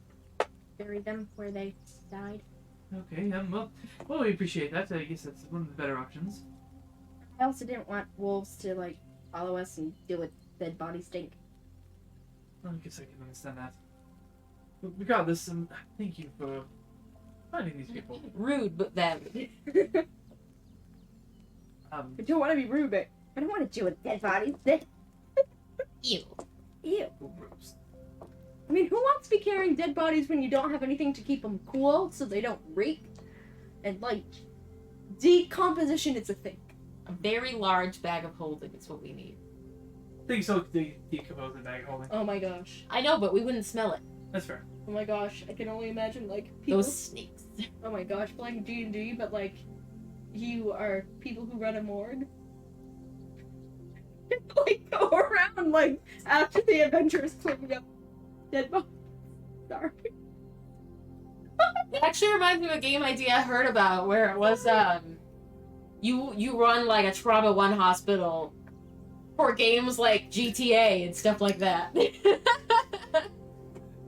bury them where they died. Okay, well, we appreciate that. I guess that's one of the better options. I also didn't want wolves to like follow us and deal with dead body stink. Well, I guess I can understand that. But regardless, thank you for finding these people. Rude, but valid. I don't want to be rude, but I don't want to deal with dead bodies. Ew. Ew. Gross. I mean, who wants to be carrying dead bodies when you don't have anything to keep them cool so they don't reek? And like, decomposition is a thing. A very large bag of holding is what we need. I think so. The decompose the bag holding. Oh my gosh. I know, but we wouldn't smell it. That's fair. Oh my gosh. I can only imagine like people. Those snakes. Oh my gosh, playing D&D, but like, you are people who run a morgue. Like go around like after the adventurers cleaning up dead bodies. Sorry. It actually reminds me of a game idea I heard about where it was you run like a Trauma 1 hospital for games like GTA and stuff like that.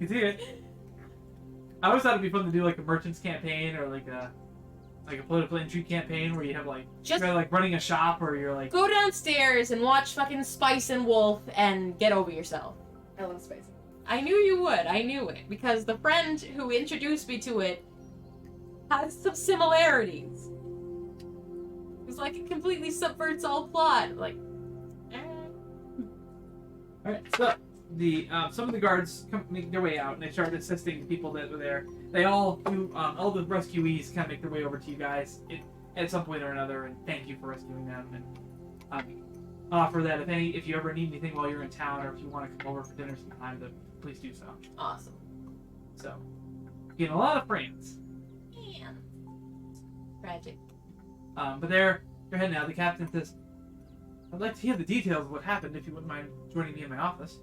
You see it. I always thought it'd be fun to do like a merchants campaign or like a political intrigue campaign where you have like Just you're like running a shop or you're like go downstairs and watch fucking Spice and Wolf and get over yourself. I love space. I knew you would. I knew it because the friend who introduced me to it has some similarities. It's like it completely subverts all plot. Like, Alright, so the some of the guards make their way out and they start assisting the people that were there. They all do all the rescuees kind of make their way over to you guys at some point or another and thank you for rescuing them and offer that if you ever need anything while you're in town or if you want to come over for dinner sometime, then please do so. awesome. So, getting a lot of friends. Man. Tragic. But they're heading out. The captain says, "I'd like to hear the details of what happened if you wouldn't mind joining me in my office."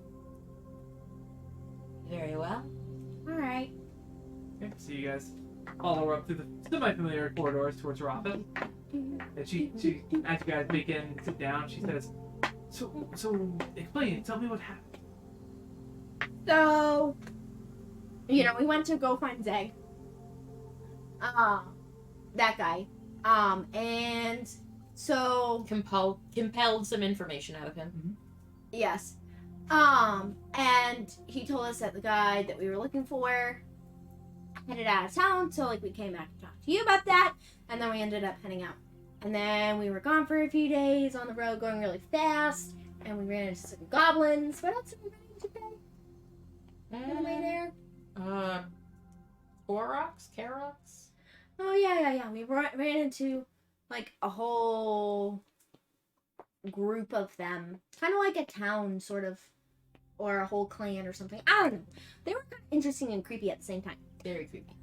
Very well. Alright. Okay, so you guys follow her up through the semi-familiar corridors towards her office. And she as you guys begin to sit down, she says, So explain, tell me what happened. So, we went to go find Zeg. That guy. And so, Compelled some information out of him. yes. And he told us that the guy that we were looking for headed out of town, so like we came back to talk to you about that, and then we ended up heading out. And then we were gone for a few days on the road going really fast, and we ran into some goblins. What else did we run into today? On the way there? Karox? Oh yeah. We ran into like a whole group of them, kind of like a town, sort of, or a whole clan or something. I don't know. They were kind of interesting and creepy at the same time. Very creepy.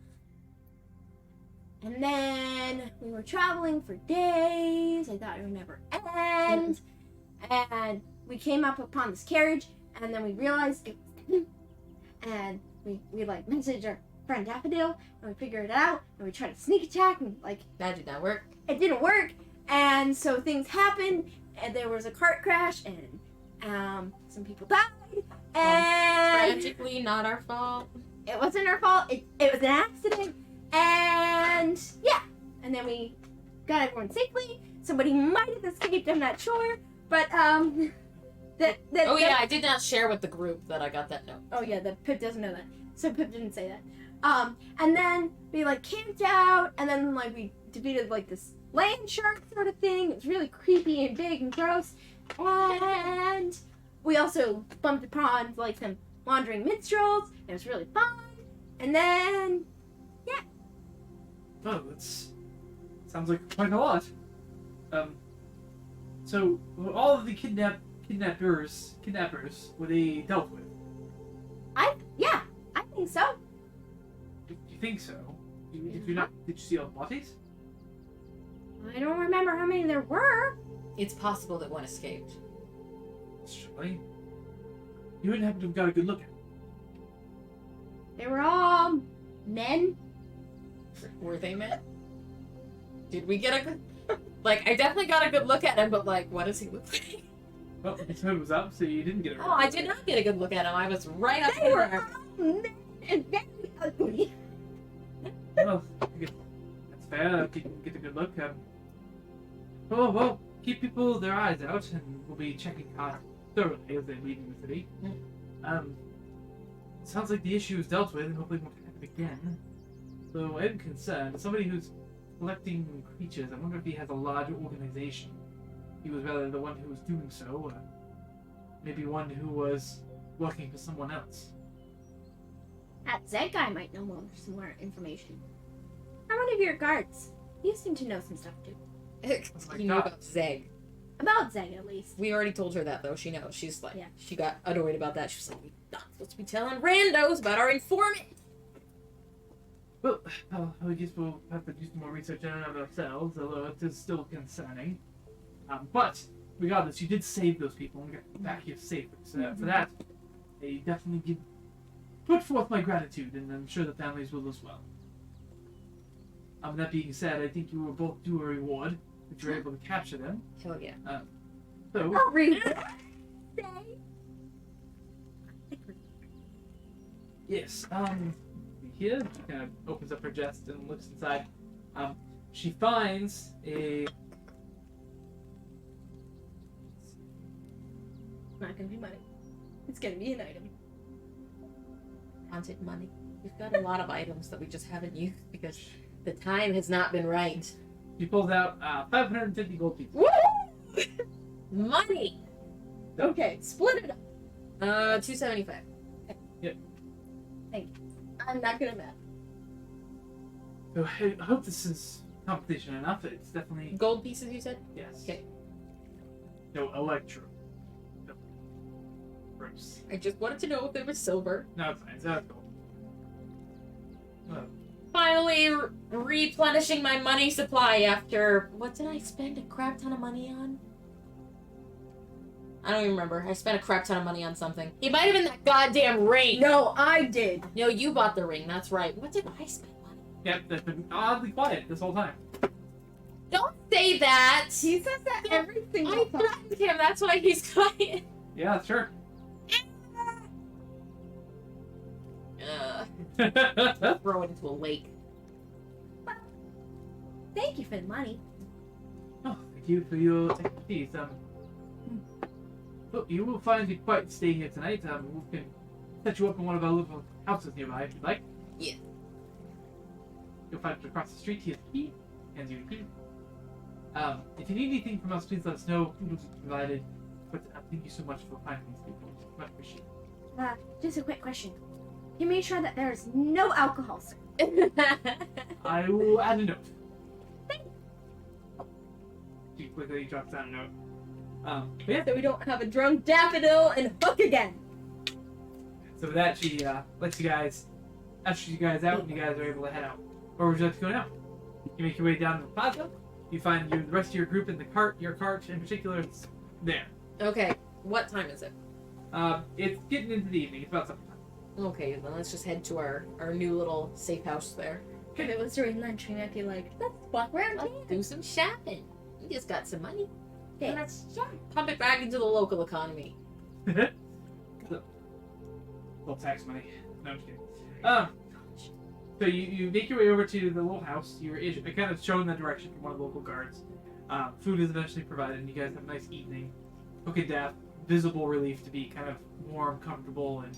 And then we were traveling for days. I thought it would never end. And we came up upon this carriage, and then we realized it was him. And we like messaged our friend Daffodil, and we figured it out, and we tried to sneak attack, and like That did not work. it didn't work. And so things happened, and there was a cart crash, and some people died. And Tragically, not our fault. it wasn't our fault. It was an accident. And yeah. And then we got everyone safely. Somebody might have escaped, I'm not sure. But Oh yeah, I did not share with the group that I got that note. Oh yeah, the Pip doesn't know that. So Pip didn't say that. And then we like camped out, and then like we defeated like this land shark sort of thing. It was really creepy and big and gross. And we also bumped upon like some wandering minstrels. It was really fun. And then Oh, that's sounds like quite a lot. So all of the kidnappers, were they dealt with? I think so. Do you think so? Did you see all the bodies? I don't remember how many there were. It's possible that one escaped. Surely. You wouldn't happen to have got a good look at them. They were all men. Were they men? Did we get a good... Like, I definitely got a good look at him, but like, what does he look like? Well, his hood was up, so you didn't get it Oh, I did not get a good look at him. I was right up They were there. all men and very ugly. Well, I guess that's fair. If you can get a good look. Oh, well, keep their eyes out, and we'll be checking out thoroughly as they're leaving the city. Sounds like the issue is dealt with, and hopefully it won't happen again. So I'm concerned. Somebody who's collecting creatures, I wonder if he has a large organization. He was rather the one who was doing so, or maybe one who was working for someone else. That Zeg guy might know some more information. Or one of your guards. You seem to know some stuff too. my You know God. about Zeg. About Zeg, at least. We already told her that, though. She knows. She's like, Yeah. she got annoyed about that. She was like, we're not supposed to be telling randos about our informant. Well, I guess we'll have to do some more research on it ourselves, although it is still concerning. But, regardless, you did save those people and get back here safely. So for that, I definitely put forth my gratitude, and I'm sure the families will as well. That being said, I think you will both do a reward if you're able to capture them. Hell yeah. So, Oh, really? yes, here, she kind of opens up her chest and looks inside. She finds a... Not gonna be money. It's gonna be an item. Haunted money. We've got a lot of items that we just haven't used because the time has not been right. She pulls out 550 gold pieces. Woo! Money! Okay, split it up. 275. I'm not gonna math. So I hope this is competition enough. It's definitely... Gold pieces, you said? Yes. Okay. No, electro. No. Gross. I just wanted to know if it was silver. No, it's fine. It's not gold. Oh. Finally replenishing my money supply after... What did I spend a crap ton of money on? I don't even remember. I spent a crap ton of money on something. It might have been that goddamn ring. No, I did. No, you bought the ring. That's right. What did I spend money on? Yep, that's been oddly quiet this whole time. Don't say that! He says that every I single time. threatened him. That's why he's quiet. Yeah, sure. Throw it into a lake. Thank you for the money. Oh, thank you for your expertise. Look, you will find it quite staying here tonight. We can set you up in one of our little houses nearby if you'd like. Yeah. You'll find it across the street. Here's the key. Hands you the key. If you need anything from us, please let us know. Food will be provided. But thank you so much for finding these people. Much appreciated. Just a quick question. You made sure that there's no alcohol, sir. I will add a note. She quickly drops down a note. But yeah, So we don't have a drunk Daffodil and Hook again. so with that, she lets you guys, ushers you guys out, and you guys are able to head out. Where would you like to go now? You make your way down to the plaza. You find the rest of your group in the cart. Your cart, in particular, is there. Okay, what time is it? It's getting into the evening. It's about summertime. Okay, then let's just head to our new little safe house there. If it was during lunch, we might be like, let's walk around Let's town. do some shopping. We just got some money. Yeah. Let's pump it back into the local economy. Little tax money. No, I'm just kidding. So you make your way over to the little house. You're kind of shown the direction from one of the local guards. Food is eventually provided, and you guys have a nice evening. Hook and Daff, visible relief to be kind of warm, comfortable, and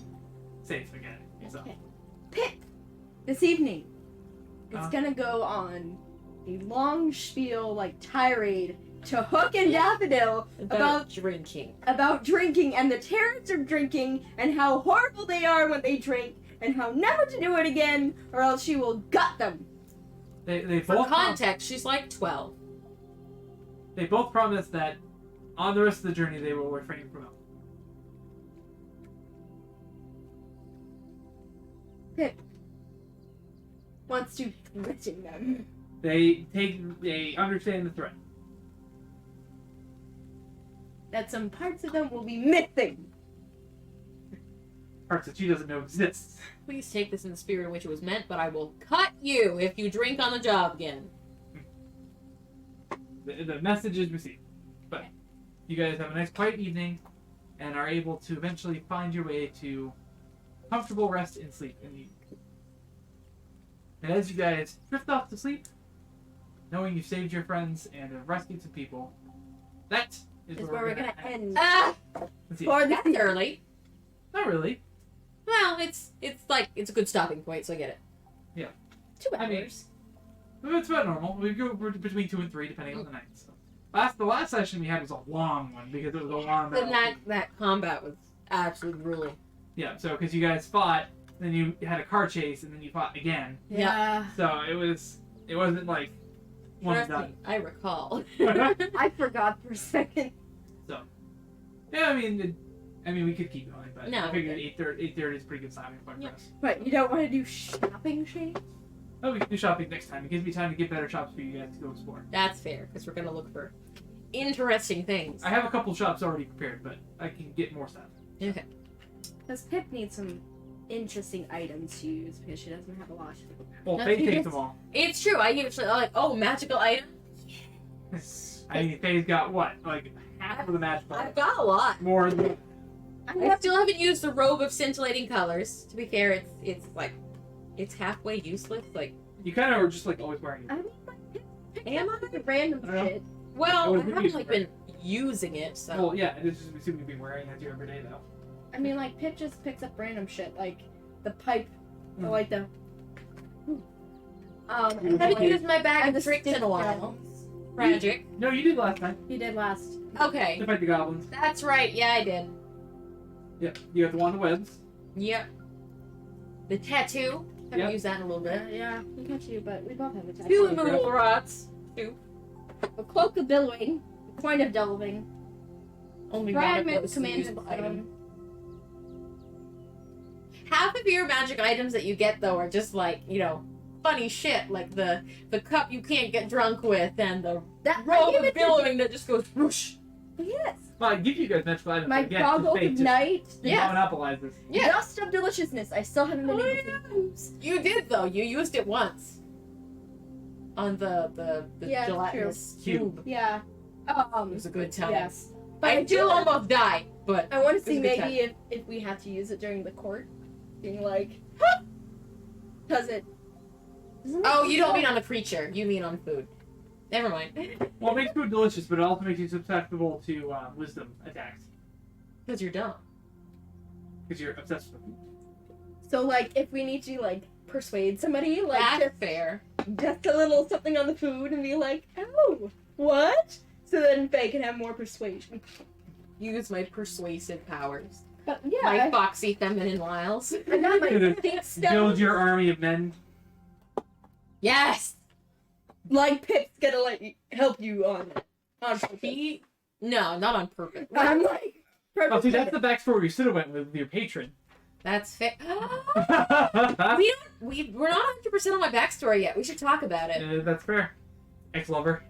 safe again. So, Okay. Pip, this evening, it's Uh. gonna go on a long spiel, like tirade, to Hook and Daffodil About drinking. about drinking and the terrors of drinking and how horrible they are when they drink and how never to do it again or else she will gut them. they For both context, she's like 12. they both promise that on the rest of the journey they will refrain from alcohol. Pip wants to threaten them. They understand the threat. That some parts of them will be missing. Parts that she doesn't know exist. Please take this in the spirit in which it was meant, but I will cut you if you drink on the job again. The message is received. But you guys have a nice quiet evening and are able to eventually find your way to comfortable rest and sleep in the evening. And as you guys drift off to sleep, knowing you've saved your friends and have rescued some people, that is Is where where we're gonna end. Ah! Let's see. For this That's early. Not really. Well, it's a good stopping point, so I get it. 2 I mean- hours. It's about normal. We go between 2 and 3 depending on the night. So. The last session we had was a long one because it was a long Then battle. that combat was absolutely grueling. Yeah, so because you guys fought, then you had a car chase, and then you fought again. Yeah. So it wasn't like one and Trust me, done. I recall. I forgot for a second. Yeah, I mean, we could keep going, but No, I figured okay. 8:30 is a pretty good stopping point Yeah. for us. But you don't want to do shopping, Shane? Oh, we can do shopping next time. It gives me time to get better shops for you guys to go explore. That's fair, because we're gonna look for interesting things. I have a couple shops already prepared, but I can get more stuff. Okay. Because Pip needs some interesting items to use because she doesn't have a lot. Well, No, Faye he takes gets- them all. It's true. I usually like, oh, magical item. I mean, Faye's got what? Like half of the magic I've balls. got a lot. More than I still haven't used the robe of scintillating colors. To be fair, it's halfway useless. Like, you kind of are just like always wearing I it. mean, like, Pip am I? the random I don't know. shit. Well, Oh, I it's haven't useful, like been using it, so. Well, yeah, it is just assuming you've been wearing it your everyday though. I mean, like, Pip just picks up random shit, like the pipe, or Mm. like the. I haven't used my bag and of tricks in a while. Tragic. No, you did last time He did last. Okay, to fight the goblins. that's right. Yeah, I did. Yep, you got the wand of webs. Yep. The tattoo. Haven't Yep. used that in a little bit. Yeah, we got you, but we both have a Two tattoo. immovable rods. A cloak of billowing, a coin of delving, Only one of fragment those command usable of item. Half of your magic items that you get though are just like, funny shit, like the cup you can't get drunk with and the That robe give of it to billowing that just goes whoosh. Yes. Well, I give you guys magical items. My but again, goggles Faye of just night, Yeah. monopolizes. Yeah. dust of deliciousness. I still haven't been able to use. You did though. You used it once. On the Yeah, it's gelatinous true. cube. Yeah. It was a good time. Yes. I do do almost die, but I want to It was see a good maybe if we have to use it during the court, being like, does it? doesn't it oh, you don't feel- mean on a creature. You mean on food. Never mind. Well, it makes food delicious, but it also makes you susceptible to wisdom attacks Because you're dumb. because you're obsessed with food. So like, if we need to like persuade somebody, like That's fair. just a little something on the food and be like, oh, what? So then Faye can have more persuasion. Use my persuasive powers. But yeah, My foxy feminine wiles. I got my Gonna pink Build stones. your army of men. Yes! Like Pip's gonna like help you on it. On purpose. Be... No, not on purpose. I'm like perfect. Oh, see, that's the backstory you should have went with your patron. That's fair. We're We're not 100% on my backstory yet. We should talk about it. That's fair. Ex-lover.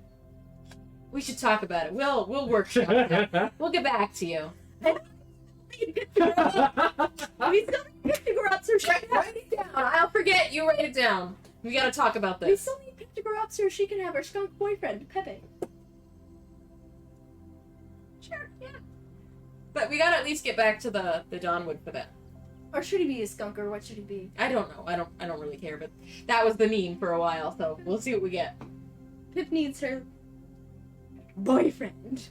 We should talk about it. We'll workshop it. We'll get back to you. We still need Pip to grow up so she can have. Write it down. I'll forget. You write it down. We gotta talk about We this. still need Pip to grow up so she can have her skunk boyfriend, Pepe. Sure, yeah. But we gotta at least get back to the Dawnwood for that. Or should he be a skunk, or what should he be? I don't know. I don't really care, but that was the meme for a while, so we'll see what we get. Pip needs her boyfriend.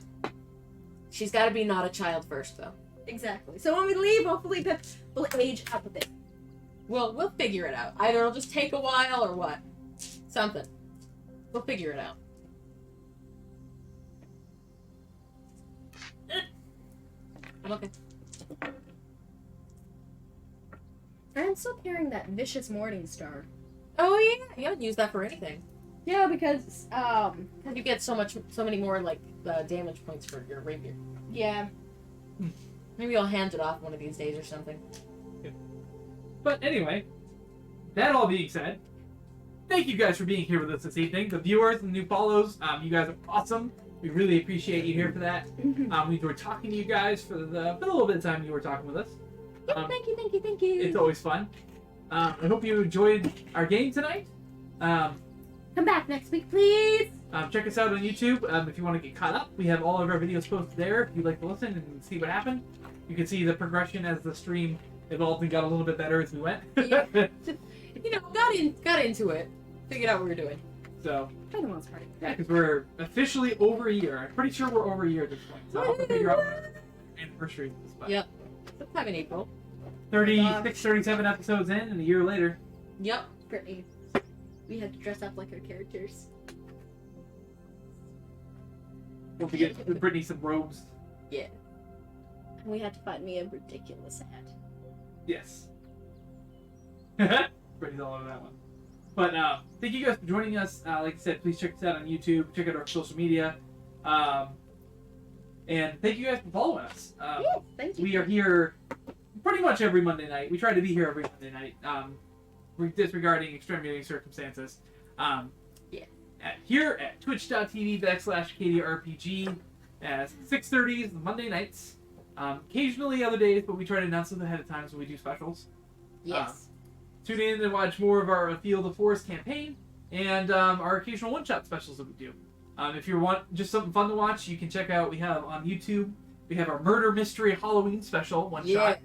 She's gotta be not a child first, though. Exactly. So when we leave, hopefully Pip will age up a bit. We'll figure it out. Either it'll just take a while or what. Something. We'll figure it out. I'm okay. I'm still carrying that vicious morning star. Oh yeah, you haven't used that for anything. Yeah, because You get so many more like damage points for your rapier. yeah. Maybe I'll hand it off one of these days or something. But anyway, that all being said, thank you guys for being here with us this evening. The viewers and new follows, you guys are awesome. We really appreciate you here for that. We enjoyed talking to you guys for the little bit of time you were talking with us. Thank you. It's always fun. I hope you enjoyed our game tonight. Come back next week, please. Check us out on YouTube if you want to get caught up. We have all of our videos posted there if you'd like to listen and see what happened. You can see the progression as the stream evolved and got a little bit better as we went. You know, got into it. Figured out what we were doing. So, For the most part. yeah, because we're officially over a year. I'm pretty sure we're over a year at this point. So I'll have to figure out our anniversary of this. But Yep. Sometime in April. 36, 37 episodes in and a year later. Yep. Brittany. We had to dress up like our characters. We'll get Brittany some robes. And we had to find me a ridiculous hat. Yes. Brittany's all over that one. But thank you guys for joining us. Like I said, please check us out on YouTube. Check out our social media. And thank you guys for following us. Yes, thank you. We are here pretty much every Monday night. We try to be here every Monday night, disregarding extenuating circumstances. Here at twitch.tv/KDRPG at 6:30 Monday nights. Occasionally other days, but we try to announce them ahead of time so we do specials. Yes. Tune in and watch more of our Field of Forest campaign and our occasional one-shot specials that we do. If you want just something fun to watch, you can check out, we have on YouTube, we have our Murder Mystery Halloween special one-shot.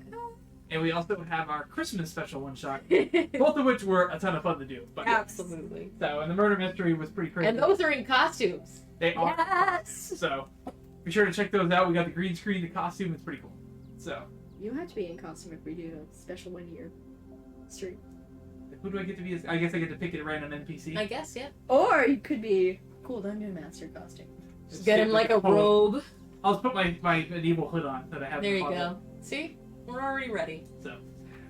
And we also have our Christmas special one-shot, both of which were a ton of fun to do. But Absolutely. So, and the Murder Mystery was pretty crazy. And those are in costumes. They are. Yes. So, be sure to check those out. We got the green screen, the costume, it's pretty cool. So, You have to be in costume if we do a special 1 year stream. who do I get to be? I guess I get to pick a random NPC. I guess, yeah. Or you could be cool Dungeon Master costume. Just Get him like a robe. I'll just put my medieval hood on that I have. There in you the go. See? We're already ready. So,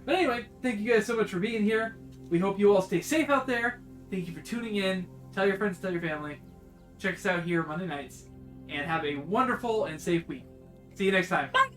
but anyway, thank you guys so much for being here. We hope you all stay safe out there. Thank you for tuning in. Tell your friends, tell your family. Check us out here Monday nights. And have a wonderful and safe week. See you next time. Bye.